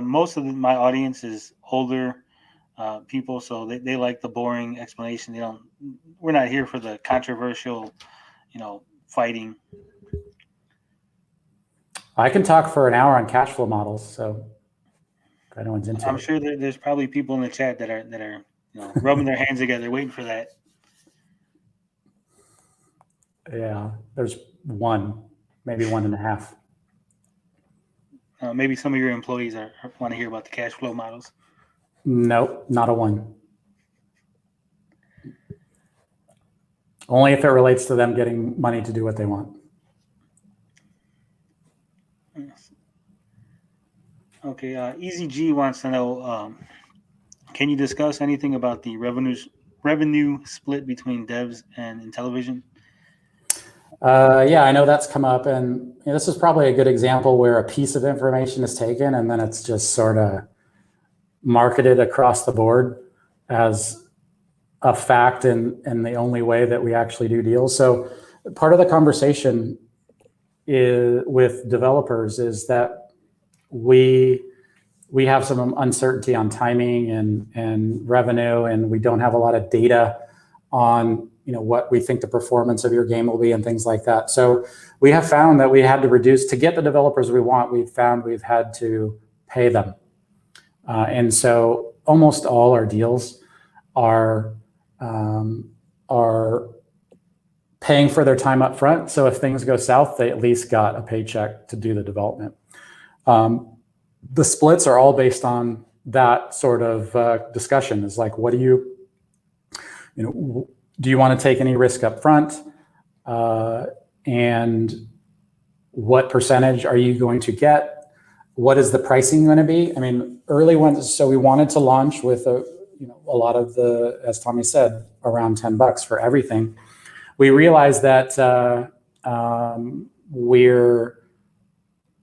Most of my audience is older people, so they like the boring explanation. We're not here for the controversial, fighting. I can talk for an hour on cash flow models, so if anyone's into I'm it. sure that there's probably people in the chat that are rubbing their hands together, waiting for that. Yeah, there's one, maybe 1.5. Maybe some of your employees want to hear about the cash flow models. Nope, not a one. Only if it relates to them getting money to do what they want. Okay, Easy G wants to know, can you discuss anything about the revenue split between devs and Intellivision? Yeah, I know that's come up, and this is probably a good example where a piece of information is taken and then it's just sort of marketed across the board as a fact and the only way that we actually do deals. So part of the conversation with developers is that we have some uncertainty on timing and revenue, and we don't have a lot of data on what we think the performance of your game will be and things like that. So we have found that we had to reduce to get the developers we want. We've had to pay them, and so almost all our deals are paying for their time up front. So if things go south, they at least got a paycheck to do the development. The splits are all based on that sort of discussion. Is like, what do you want to take any risk up front? And what percentage are you going to get? What is the pricing going to be? I mean, early ones. So we wanted to launch with a lot of as Tommy said, around $10 for everything. We realized that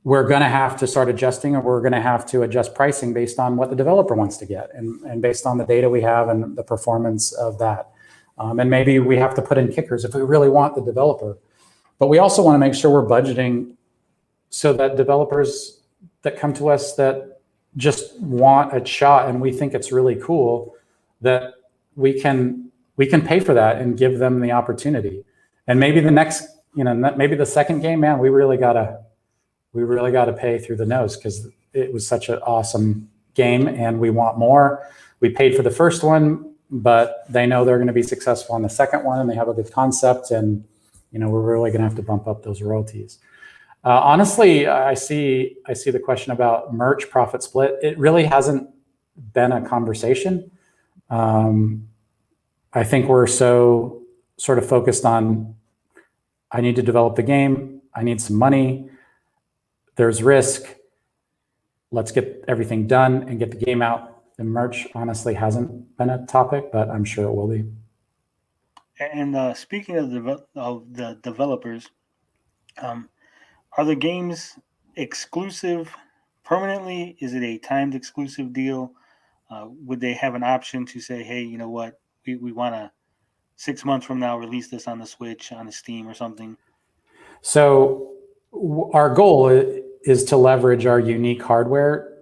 we're going to have to start adjusting, or we're going to have to adjust pricing based on what the developer wants to get and based on the data we have and the performance of that. And maybe we have to put in kickers if we really want the developer. But we also want to make sure we're budgeting so that developers that come to us that just want a shot and we think it's really cool, that we can pay for that and give them the opportunity. And maybe the next, maybe the second game, man, we really gotta pay through the nose because it was such an awesome game and we want more. We paid for the first one, but they know they're going to be successful on the second one and they have a good concept, and we're really going to have to bump up those royalties. Honestly, I see the question about merch profit split. It really hasn't been a conversation. I think we're so sort of focused on, I need to develop the game, I need some money, there's risk, let's get everything done and get the game out. The merch honestly hasn't been a topic, but I'm sure it will be. And speaking of the developers, are the games exclusive permanently? Is it a timed exclusive deal? Would they have an option to say, hey, you know what, we want to 6 months from now release this on the Switch, on the Steam or something? So our goal is to leverage our unique hardware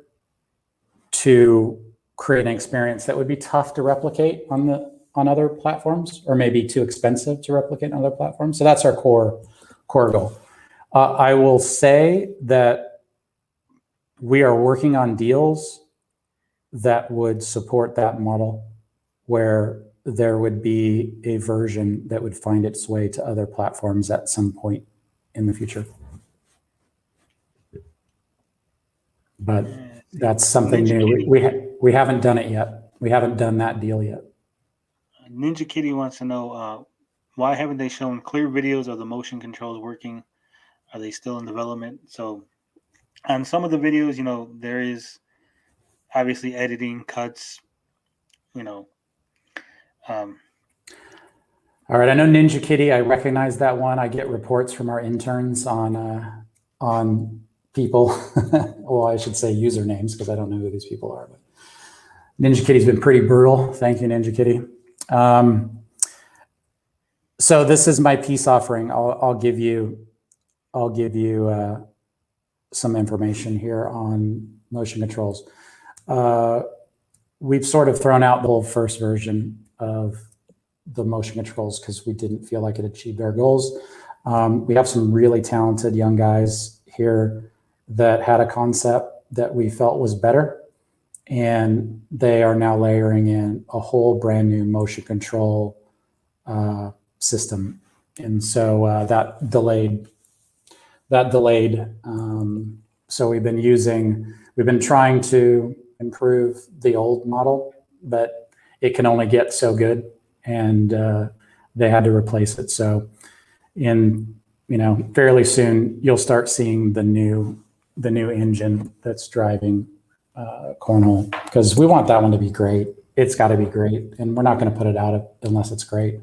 to create an experience that would be tough to replicate on other platforms, or maybe too expensive to replicate on other platforms. So that's our core goal. I will say that we are working on deals that would support that model, where there would be a version that would find its way to other platforms at some point in the future. But that's something new. We haven't done it yet. We haven't done that deal yet. Ninja Kitty wants to know why haven't they shown clear videos of the motion controls working? Are they still in development? So on some of the videos, there is obviously editing, cuts, you know. All right, I know Ninja Kitty. I recognize that one. I get reports from our interns on people. Well, I should say usernames because I don't know who these people are. But Ninja Kitty's been pretty brutal. Thank you, Ninja Kitty. So this is my peace offering. I'll give you some information here on motion controls. We've sort of thrown out the whole first version of the motion controls because we didn't feel like it achieved our goals. We have some really talented young guys here that had a concept that we felt was better, and they are now layering in a whole brand new motion control system. And so that delayed. So we've been trying to improve the old model, but it can only get so good, and they had to replace it. So fairly soon you'll start seeing the new engine that's driving Cornhole, because we want that one to be great. It's got to be great, and we're not going to put it out unless it's great.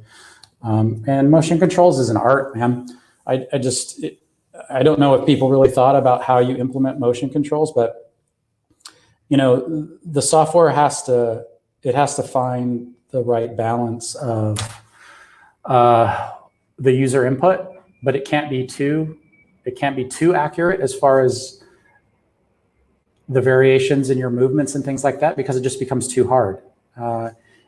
And motion controls is an art, man. I don't know if people really thought about how you implement motion controls, but the software has to find the right balance of the user input, but it can't be too accurate as far as the variations in your movements and things like that, because it just becomes too hard.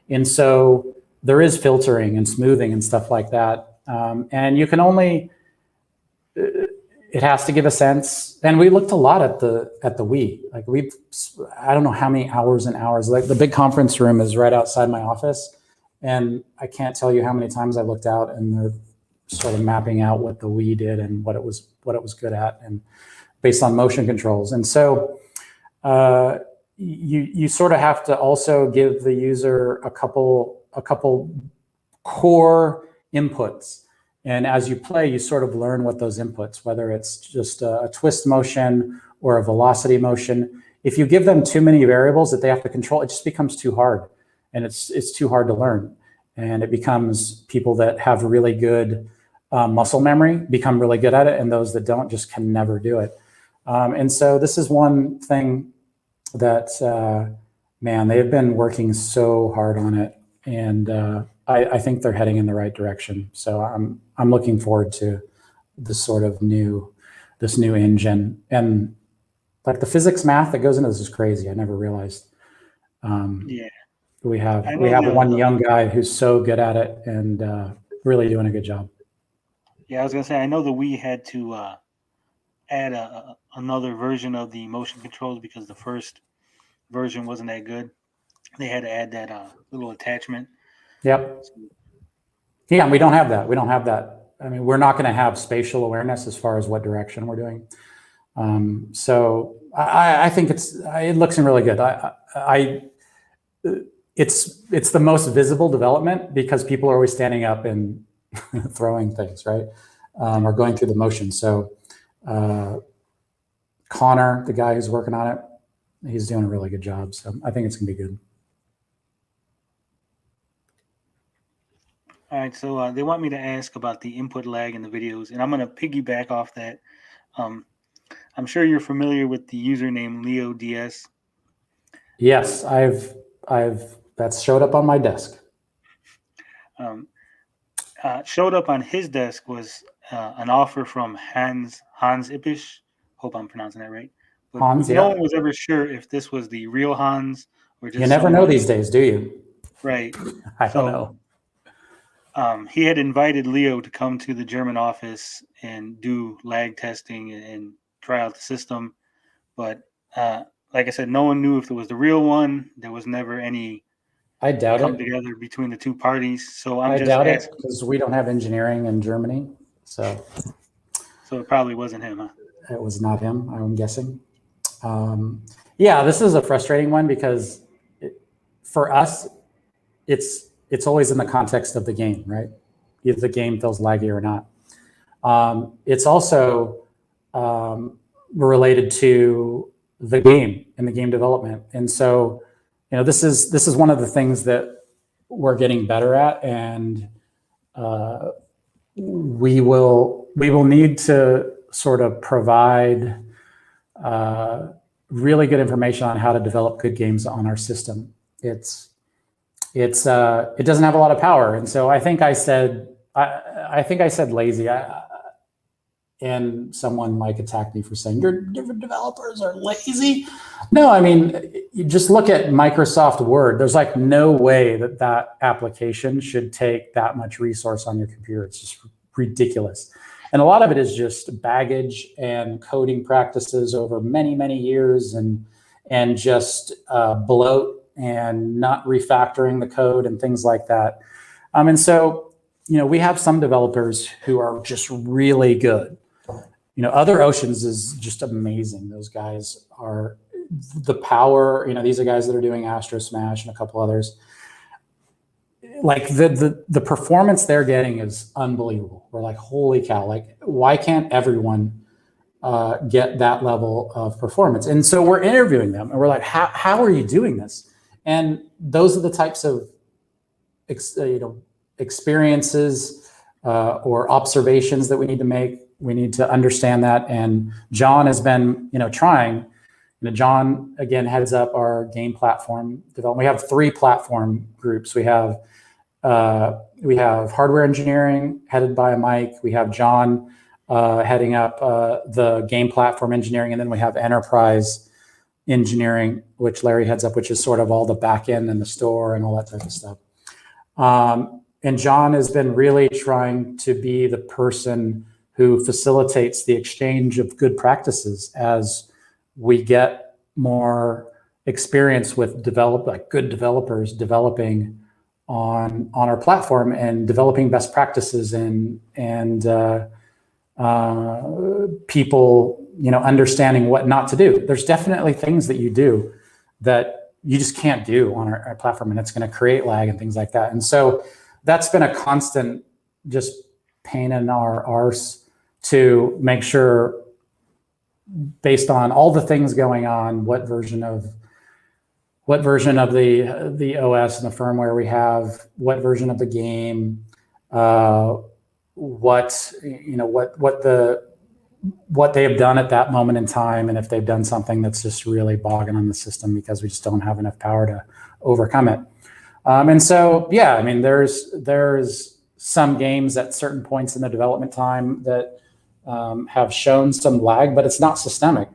And so there is filtering and smoothing and stuff like that. And you can only, it has to give a sense. And we looked a lot at the Wii. Like I don't know how many hours and hours. Like the big conference room is right outside my office, and I can't tell you how many times I looked out, and they're sort of mapping out what the Wii did and what it was good at, and based on motion controls. And so you sort of have to also give the user a couple core inputs. And as you play, you sort of learn what those inputs, whether it's just a twist motion or a velocity motion. If you give them too many variables that they have to control, it just becomes too hard, and it's too hard to learn. And it becomes people that have really good muscle memory become really good at it, and those that don't just can never do it. And so this is one thing that, man, they've been working so hard on it, and I think they're heading in the right direction. So I'm looking forward to this new engine, and like the physics math that goes into this is crazy. I never realized. Yeah, we have one young guy who's so good at it and really doing a good job. Yeah, I was gonna say, I know the Wii had to add another version of the motion controls because the first version wasn't that good. They had to add that little attachment. Yep. Yeah, we don't have that. I mean, we're not going to have spatial awareness as far as what direction we're doing. So I think it looks really good. It's the most visible development because people are always standing up and throwing things, right? Or going through the motion. So Connor, the guy who's working on it, he's doing a really good job. So I think it's going to be good. All right, so they want me to ask about the input lag in the videos, and I'm going to piggyback off that. I'm sure you're familiar with the username Leo DS. Yes, I've that's showed up on my desk. Showed up on his desk was an offer from Hans Ippisch. Hope I'm pronouncing that right. But Hans, no one was ever sure if this was the real Hans or just. You never know these days, do you? Right. I don't know. He had invited Leo to come to the German office and do lag testing and try out the system. But like I said, no one knew if it was the real one. There was never any come together between the two parties. So I doubt it because we don't have engineering in Germany. So it probably wasn't him, huh? It was not him, I'm guessing. Yeah, this is a frustrating one because for us, it's it's always in the context of the game, right? If the game feels laggy or not. It's also related to the game and the game development. And so, this is one of the things that we're getting better at, and we will need to sort of provide really good information on how to develop good games on our system. It doesn't have a lot of power, and so I think I said lazy. And someone might attack me for saying your different developers are lazy. No, I mean, you just look at Microsoft Word. There's like no way that application should take that much resource on your computer. It's just ridiculous. And a lot of it is just baggage and coding practices over many, many years, and just bloat and not refactoring the code and things like that. And so, we have some developers who are just really good. Other Oceans is just amazing. Those guys are the power. These are guys that are doing Astro Smash and a couple others. Like the performance they're getting is unbelievable. We're like, holy cow! Like, why can't everyone get that level of performance? And so we're interviewing them, and we're like, how are you doing this? And those are the types of experiences or observations that we need to make. We need to understand that. And John has been, trying. John, again, heads up our game platform development. We have 3 platform groups. We have hardware engineering headed by Mike. We have John heading up the game platform engineering. And then we have enterprise engineering, which Larry heads up, which is sort of all the back end and the store and all that type of stuff. And John has been really trying to be the person who facilitates the exchange of good practices as we get more experience with good developers developing on our platform and developing best practices and people, understanding what not to do. There's definitely things that you do that you just can't do on our platform, and it's going to create lag and things like that. And so that's been a constant just pain in our arse to make sure, based on all the things going on, what version of the OS and the firmware we have, what version of the game, what they have done at that moment in time, and if they've done something that's just really bogging on the system because we just don't have enough power to overcome it. And so, yeah, I mean, there's some games at certain points in the development time that have shown some lag, but it's not systemic.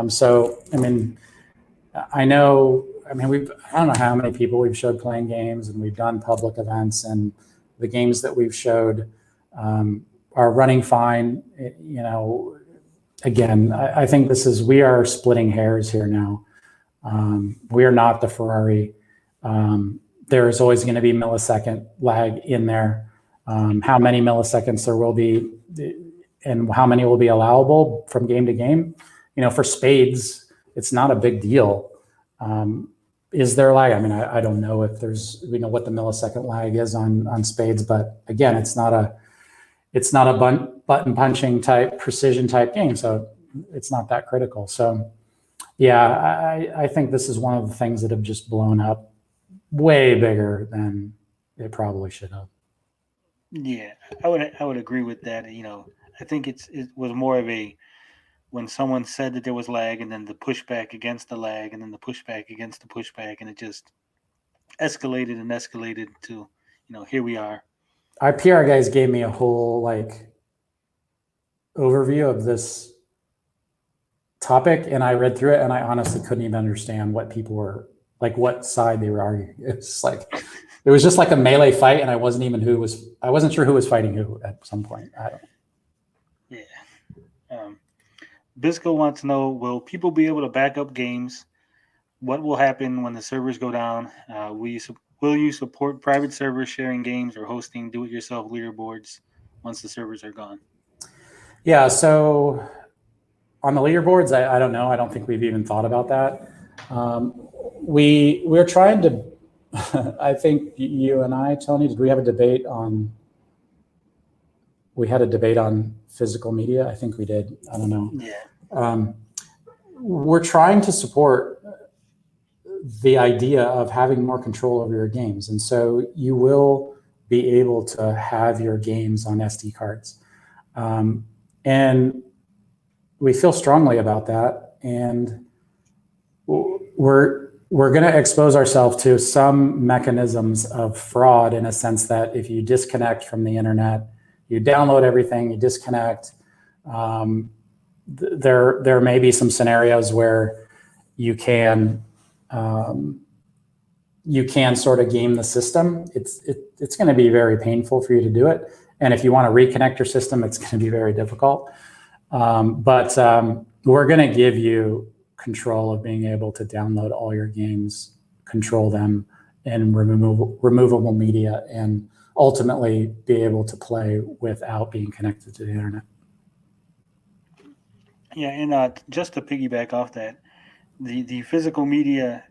So, I mean, I don't know how many people we've showed playing games, and we've done public events, and the games that we've showed are running fine. Again, I think we are splitting hairs here now. We are not the Ferrari. There is always going to be millisecond lag in there. How many milliseconds there will be, and how many will be allowable from game to game. For spades, it's not a big deal. Is there lag? I mean, I don't know if there's, what the millisecond lag is on spades, but again, it's not a button punching type, precision type game. So it's not that critical. So yeah, I think this is one of the things that have just blown up way bigger than it probably should have. Yeah, I would agree with that. I think it was more of when someone said that there was lag, and then the pushback against the lag, and then the pushback against the pushback, and it just escalated and escalated to, here we are. Our PR guys gave me a whole overview of this topic, and I read through it, and I honestly couldn't even understand what people were what side they were arguing. It's it was just like a melee fight, and I wasn't sure who was fighting who at some point. I don't know. Yeah. Bisco wants to know, will people be able to back up games? What will happen when the servers go down? Will you support private servers sharing games or hosting do-it-yourself leaderboards once the servers are gone? Yeah, so on the leaderboards, I don't know. I don't think we've even thought about that. We're trying to I think you and I, Tony, did we have a debate on? We had a debate on physical media. I think we did. I don't know. Yeah. We're trying to support the idea of having more control over your games, and so you will be able to have your games on SD cards, and we feel strongly about that, and we're going to expose ourselves to some mechanisms of fraud in a sense that if you disconnect from the internet, you download everything, you disconnect. There may be some scenarios where you can sort of game the system. It's going to be very painful for you to do it, and if you want to reconnect your system, it's going to be very difficult. But we're going to give you control of being able to download all your games, control them in removable media, and ultimately be able to play without being connected to the internet. Yeah, and just to piggyback off that, the physical media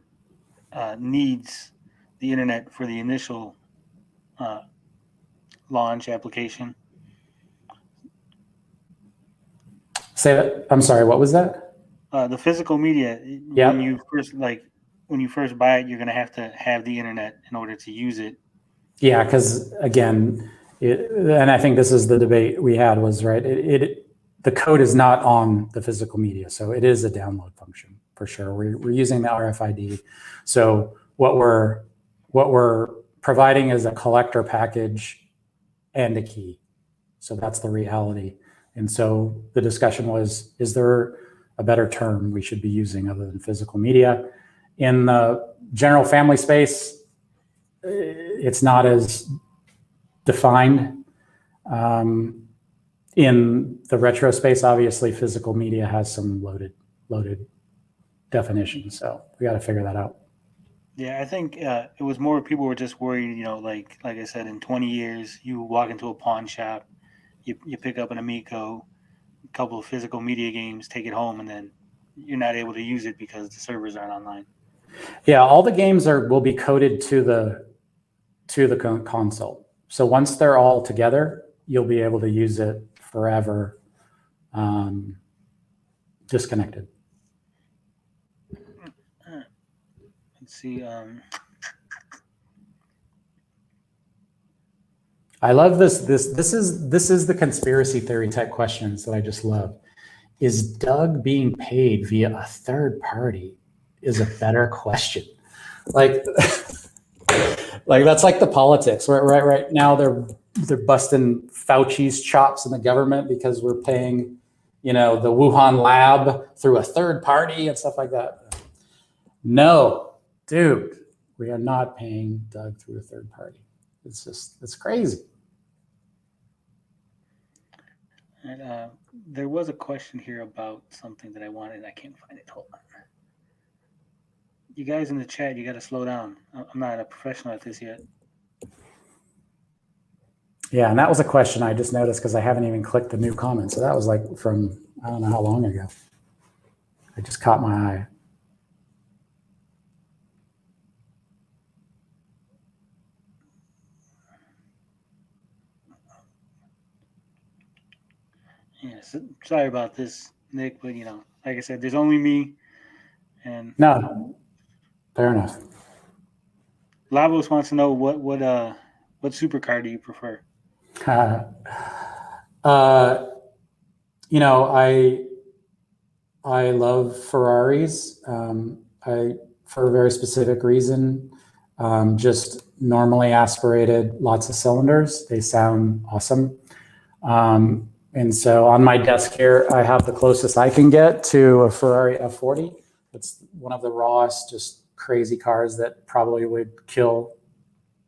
needs the internet for the initial launch application. Say that. I'm sorry. What was that? The physical media, Yep. when you first buy it, you're going to have the internet in order to use it. Yeah, because again, and I think this is the debate we had was right. The code is not on the physical media, so it is a download function for sure. We're using the RFID. So what we're providing is a collector package and a key. So that's the reality. And so the discussion was, is there a better term we should be using other than physical media? In the general family space, it's not as defined. In the retro space, obviously, physical media has some loaded definitions. So we got to figure that out. Yeah, I think it was more people were just worried, like I said, in 20 years, you walk into a pawn shop, you pick up an Amico, a couple of physical media games, take it home, and then you're not able to use it because the servers aren't online. Yeah, all the games will be coded to the console. So once they're all together, you'll be able to use it forever, disconnected. Let's see. I love this. This is the conspiracy theory type questions that I just love. Is Doug being paid via a third party? Is a better question. Like that's like the politics. Right now they're busting Fauci's chops in the government because we're paying, the Wuhan lab through a third party and stuff like that. No, dude, we are not paying Doug through a third party. It's crazy. And there was a question here about something that I wanted. I can't find it. Hold on. You guys in the chat, you got to slow down. I'm not a professional at this yet. Yeah, and that was a question I just noticed because I haven't even clicked the new comment. So that was like from, I don't know how long ago. It just caught my eye. Yeah, sorry about this, Nick, but like I said, there's only me. And no, fair enough. Lavos wants to know what supercar do you prefer? I love Ferraris. For a very specific reason, just normally aspirated, lots of cylinders. They sound awesome. And so on my desk here, I have the closest I can get to a Ferrari F40. It's one of the rawest, just crazy cars that probably would kill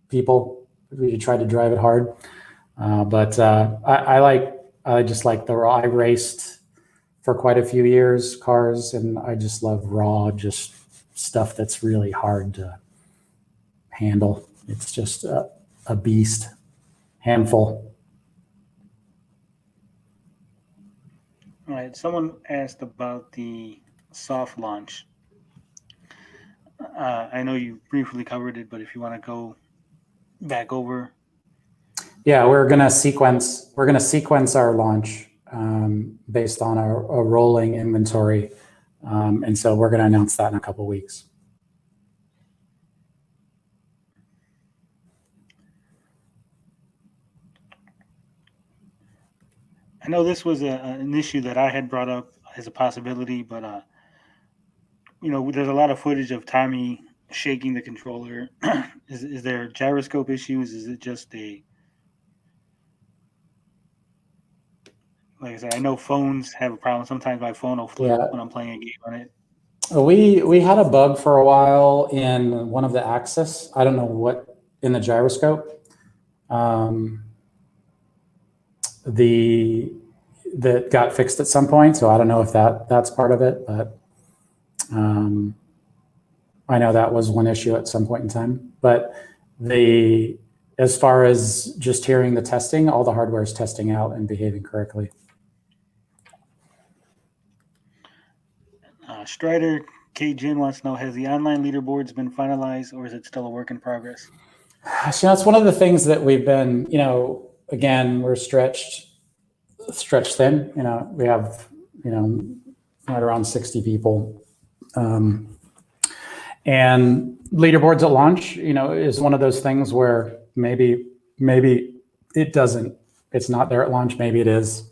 people if you tried to drive it hard. But I just like the raw. I raced for quite a few years cars, and I just love raw, just stuff that's really hard to handle. It's just a beast, handful. All right. Someone asked about the soft launch. I know you briefly covered it, but if you want to go back over. Yeah, we're gonna sequence our launch based on a rolling inventory, and so we're gonna announce that in a couple weeks. I know this was an issue that I had brought up as a possibility, but there's a lot of footage of Tommy shaking the controller. Is there gyroscope issues? Is it just like I said, I know phones have a problem. Sometimes my phone will flip when I'm playing a game on it. We had a bug for a while in one of the axis. I don't know what in the gyroscope. That got fixed at some point, so I don't know if that's part of it, but I know that was one issue at some point in time. But as far as just hearing the testing, all the hardware is testing out and behaving correctly. Strider K. Jin wants to know, has the online leaderboards been finalized or is it still a work in progress? So that's one of the things that we've been, again, we're stretched thin. We have, right around 60 people. And leaderboards at launch, is one of those things where maybe it's not there at launch. Maybe it is.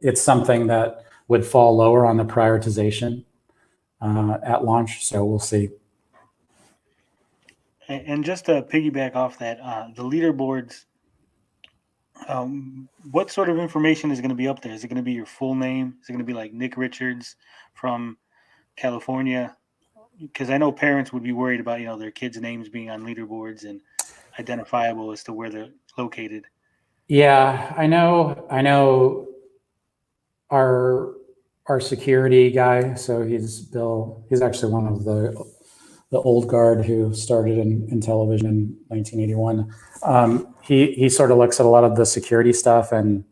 It's something that would fall lower on the prioritization at launch. So we'll see. And just to piggyback off that, the leaderboards, what sort of information is going to be up there? Is it going to be your full name? Is it going to be like Nick Richards from California? Because I know parents would be worried about, their kids' names being on leaderboards and identifiable as to where they're located. Yeah, I know our security guy. So he's Bill. He's actually one of the old guard who started in Intellivision in 1981. He sort of looks at a lot of the security stuff and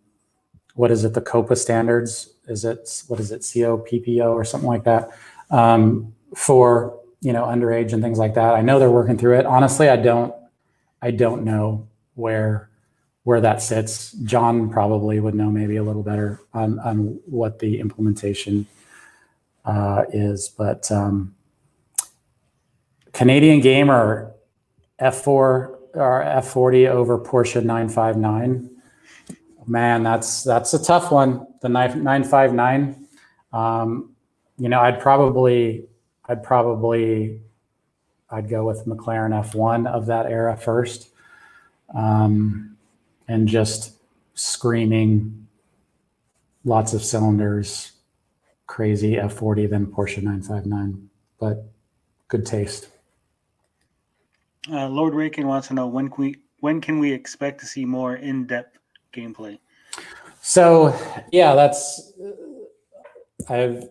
what is it, the COPA standards? What is it, COPPO or something like that, for underage and things like that. I know they're working through it. Honestly, I don't know where that sits. John probably would know maybe a little better on what the implementation is, but Canadian Gamer F4 or F40 over Porsche 959. Man, that's a tough one. The 959. I'd go with McLaren F1 of that era first, and just screaming lots of cylinders, crazy F40, then Porsche 959. But good taste. Lord Rakin wants to know, when can we expect to see more in-depth gameplay? So yeah, I've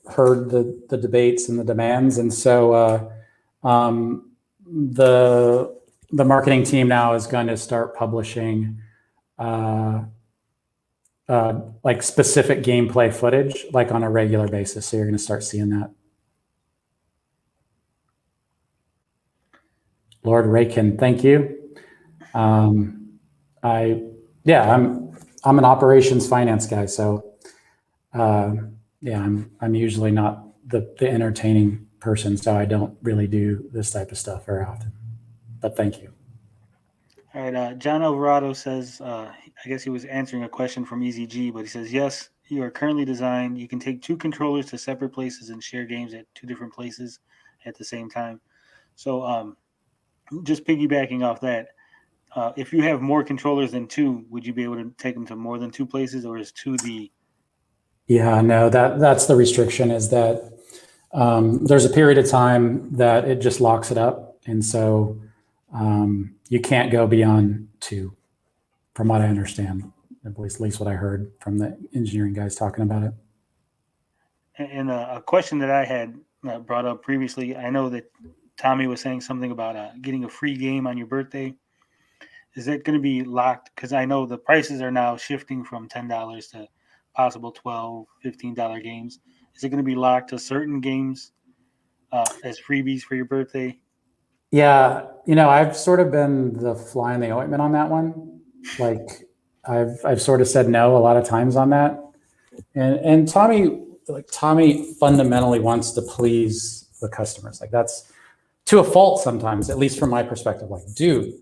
heard the debates and the demands, and so the marketing team now is going to start publishing like specific gameplay footage, like on a regular basis. So you're going to start seeing that. Lord Rakin, thank you. I'm an operations finance guy, so I'm usually not the entertaining person, so I don't really do this type of stuff very often. But thank you. All right, John Alvarado says, I guess he was answering a question from EasyG, but he says, yes, you are currently designed. You can take two controllers to separate places and share games at two different places at the same time. So just piggybacking off that, if you have more controllers than two, would you be able to take them to more than two places, or is two the... Yeah, no, that's the restriction, is that there's a period of time that it just locks it up. And so you can't go beyond two, from what I understand, at least what I heard from the engineering guys talking about it. And a question that I had brought up previously, I know that Tommy was saying something about getting a free game on your birthday. Is that going to be locked? Because I know the prices are now shifting from $10 to possible $12, $15 games. Is it going to be locked to certain games as freebies for your birthday? Yeah, I've sort of been the fly in the ointment on that one. Like I've sort of said no a lot of times on that. And Tommy fundamentally wants to please the customers. Like that's to a fault sometimes, at least from my perspective. Like, dude,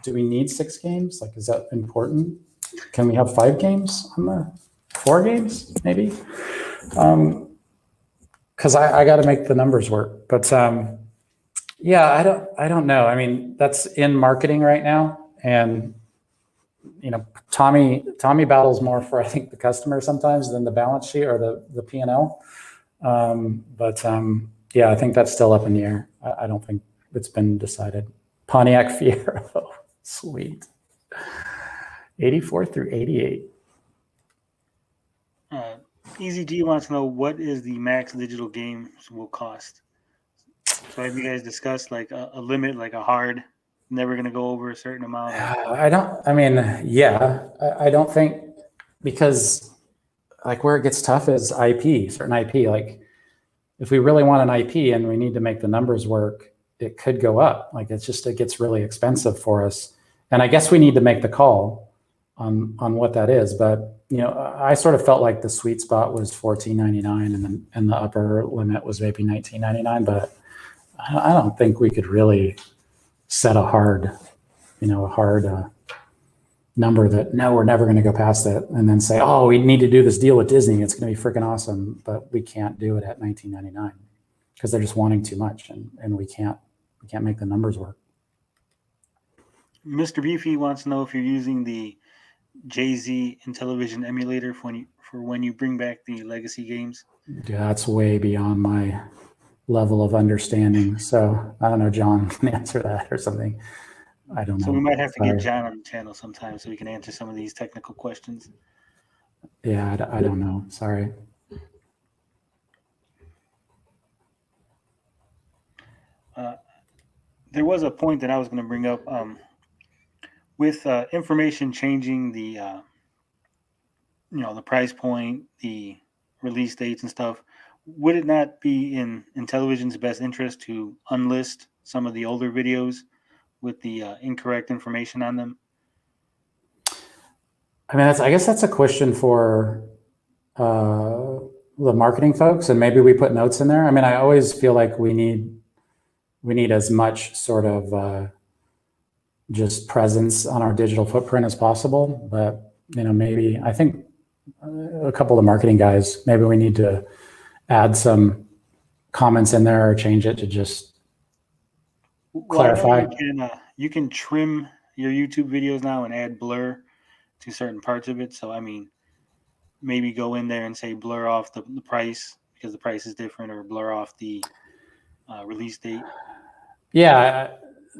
do we need 6 games? Like, is that important? Can we have 5 games on the 4 games, maybe? Because I got to make the numbers work. But yeah, I don't know. I mean, that's in marketing right now, and Tommy battles more for, I think, the customer sometimes than the balance sheet or the P&L. But yeah, I think that's still up in the air. I don't think it's been decided. Pontiac Fiero, sweet. 84 through 88. Easy G wants to know what is the max digital games will cost. So have you guys discussed like a limit, like a hard, never going to go over a certain amount? I don't think, because like where it gets tough is certain IP. Like if we really want an IP and we need to make the numbers work, it could go up. Like it gets really expensive for us. And I guess we need to make the call on what that is. But I sort of felt like the sweet spot was $14.99 and the upper limit was maybe $19.99. But I don't think we could really set a hard number that no, we're never going to go past it, and then say, oh, we need to do this deal with Disney. It's going to be freaking awesome, but we can't do it at $19.99 because they're just wanting too much, and we can't make the numbers work. Mr. Beefy wants to know if you're using the Jay-Z Intellivision emulator for when you bring back the legacy games. Yeah, that's way beyond my level of understanding. So I don't know, John can answer that or something. I don't know. So we might have to get John on the channel sometime so he can answer some of these technical questions. Yeah, I don't know. Sorry. There was a point that I was going to bring up with information changing the the price point, the release dates and stuff. Would it not be in Intellivision's best interest to unlist some of the older videos with the incorrect information on them? I mean, I guess that's a question for the marketing folks, and maybe we put notes in there. I mean, I always feel like we need as much sort of just presence on our digital footprint as possible. But maybe I think a couple of marketing guys, maybe we need to add some comments in there or change it to just clarify. You can trim your YouTube videos now and add blur to certain parts of it. So I mean, maybe go in there and say blur off the price because the price is different, or blur off the release date. Yeah,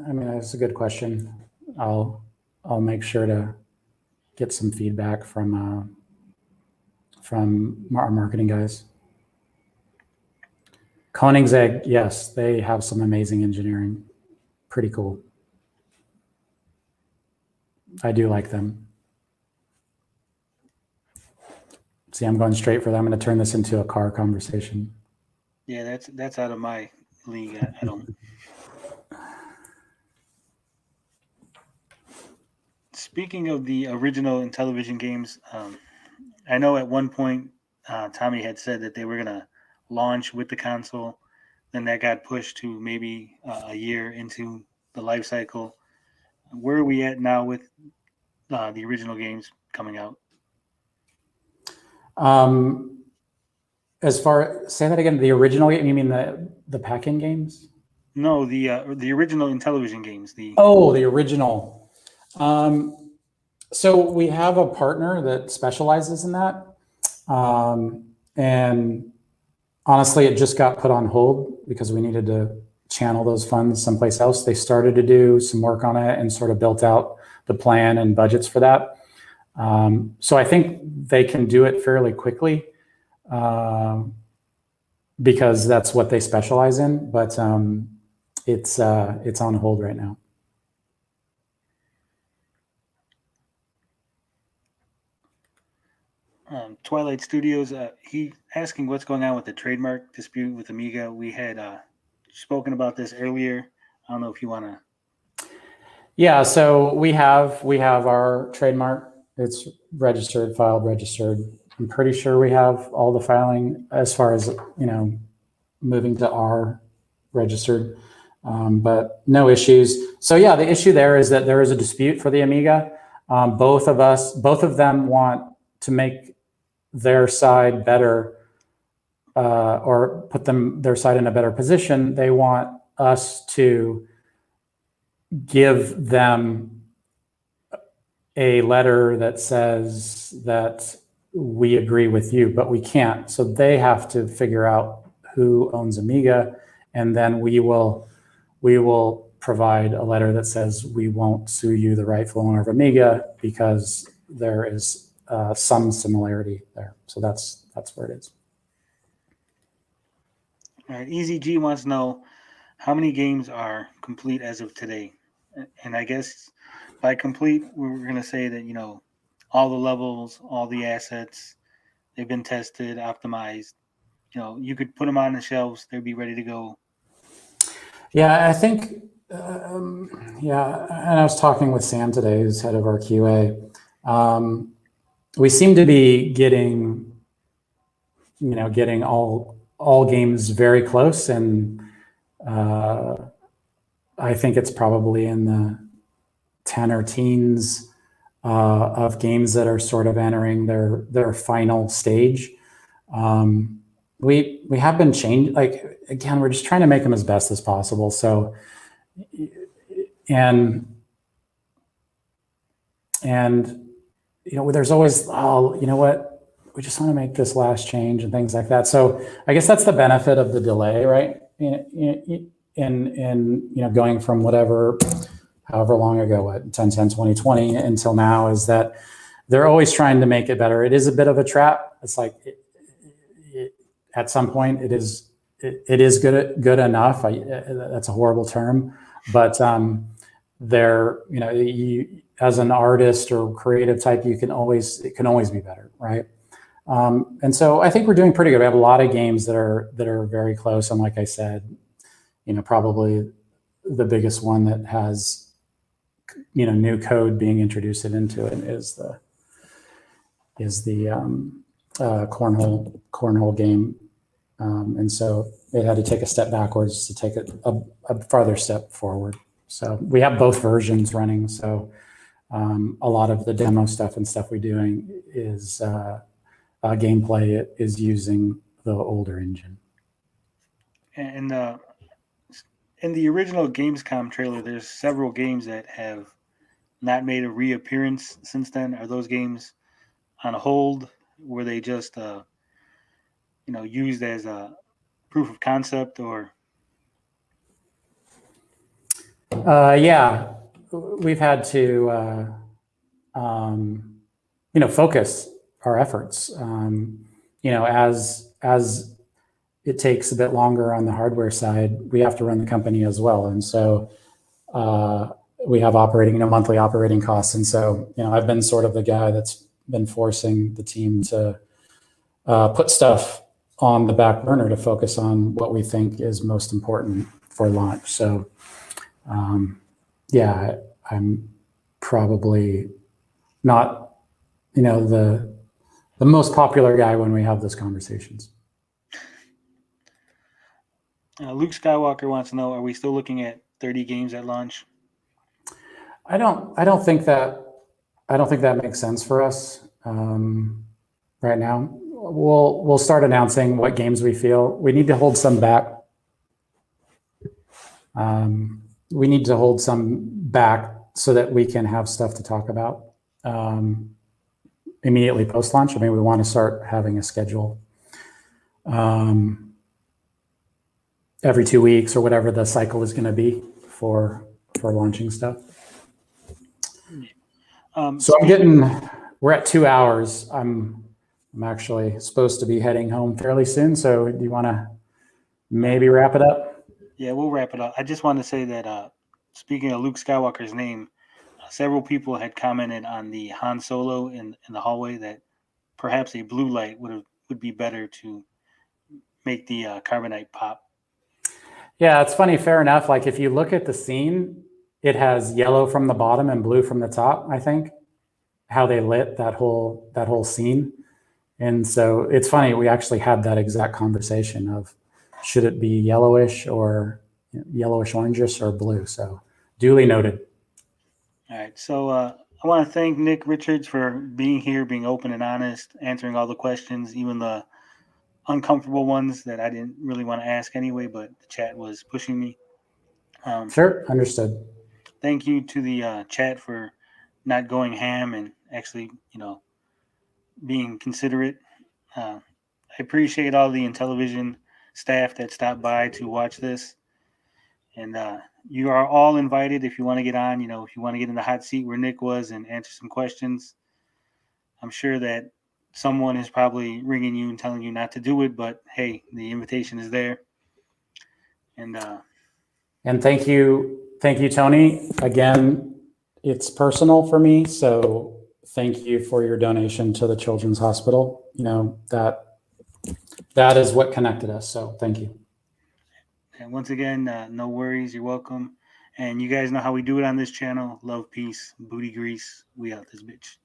I mean, that's a good question. I'll make sure to get some feedback from our marketing guys. Koenigsegg, yes, they have some amazing engineering. Pretty cool. I do like them. See, I'm going straight for that. I'm going to turn this into a car conversation. Yeah, that's out of my league. I don't. Speaking of the original Intellivision games, I know at one point Tommy had said that they were going to launch with the console. Then that got pushed to maybe a year into the life cycle. Where are we at now with the original games coming out? Say that again. The original game? You mean the pack-in games? No, the original Intellivision games. The original. So we have a partner that specializes in that, and honestly, it just got put on hold because we needed to channel those funds someplace else. They started to do some work on it and sort of built out the plan and budgets for that. So I think they can do it fairly quickly because that's what they specialize in. But it's on hold right now. Twilight Studios. He asking what's going on with the trademark dispute with Amiga. We had spoken about this earlier. I don't know if you want to. Yeah, so we have our trademark. It's registered, filed, registered. I'm pretty sure we have all the filing as far as moving to R registered, but no issues. So yeah, the issue there is that there is a dispute for the Amiga. Both of them want to make their side better, or put their side in a better position. They want us to give them a letter that says that we agree with you, but we can't. So they have to figure out who owns Amiga, and then we will provide a letter that says we won't sue you, the rightful owner of Amiga, because there is some similarity there. So that's where it is. All right, Easy G wants to know how many games are complete as of today, and I guess by complete we're going to say that all the levels, all the assets, they've been tested, optimized. You could put them on the shelves; they'd be ready to go. Yeah, I think. Yeah, and I was talking with Sam today, who's head of our QA. We seem to be getting all games very close, and I think it's probably in the 10 or teens of games that are sort of entering their final stage. We have been changed. Like, again, we're just trying to make them as best as possible. So, and there's always, what, we just want to make this last change and things like that. So I guess that's the benefit of the delay, right? In going from however long ago, 2020 until now, is that they're always trying to make it better. It is a bit of a trap. It's like at some point it is good enough. That's a horrible term, but as an artist or creative type, it can always be better, right? And so I think we're doing pretty good. We have a lot of games that are very close, and like I said, probably the biggest one that has new code being introduced into it is the cornhole game, and so it had to take a step backwards to take a farther step forward. So we have both versions running. So a lot of the demo stuff and stuff we're doing is gameplay is using the older engine. And in the original Gamescom trailer, there's several games that have not made a reappearance since then. Are those games on hold? Were they just used as a proof of concept, or? Yeah, we've had to focus our efforts. As it takes a bit longer on the hardware side, we have to run the company as well, and so we have monthly operating costs. And so I've been sort of the guy that's been forcing the team to put stuff on the back burner to focus on what we think is most important for launch. So yeah, I'm probably not the most popular guy when we have those conversations. Luke Skywalker wants to know: are we still looking at 30 games at launch? I don't think that makes sense for us right now. We'll start announcing what games we feel we need to hold some back. We need to hold some back so that we can have stuff to talk about immediately post-launch. I mean, we want to start having a schedule every 2 weeks or whatever the cycle is going to be for launching stuff. So we're at 2 hours. I'm actually supposed to be heading home fairly soon. So do you want to maybe wrap it up? Yeah, we'll wrap it up. I just wanted to say that speaking of Luke Skywalker's name, several people had commented on the Han Solo in the hallway that perhaps a blue light would be better to make the carbonite pop. Yeah, it's funny. Fair enough. Like if you look at the scene, it has yellow from the bottom and blue from the top, I think, how they lit that whole scene. And so it's funny, we actually had that exact conversation of should it be yellowish or yellowish orangish or blue. So duly noted. All right. So I want to thank Nick Richards for being here, being open and honest, answering all the questions, even the uncomfortable ones that I didn't really want to ask anyway, but the chat was pushing me. Sure, understood. Thank you to the chat for not going ham and actually, being considerate. I appreciate all the Intellivision staff that stopped by to watch this. And you are all invited if you want to get on, if you want to get in the hot seat where Nick was and answer some questions. I'm sure that someone is probably ringing you and telling you not to do it, but hey, the invitation is there. And thank you, Tony. Again, it's personal for me, so thank you for your donation to the Children's Hospital. That is what connected us. So thank you. And once again, no worries. You're welcome. And you guys know how we do it on this channel. Love, peace, booty grease. We out this bitch.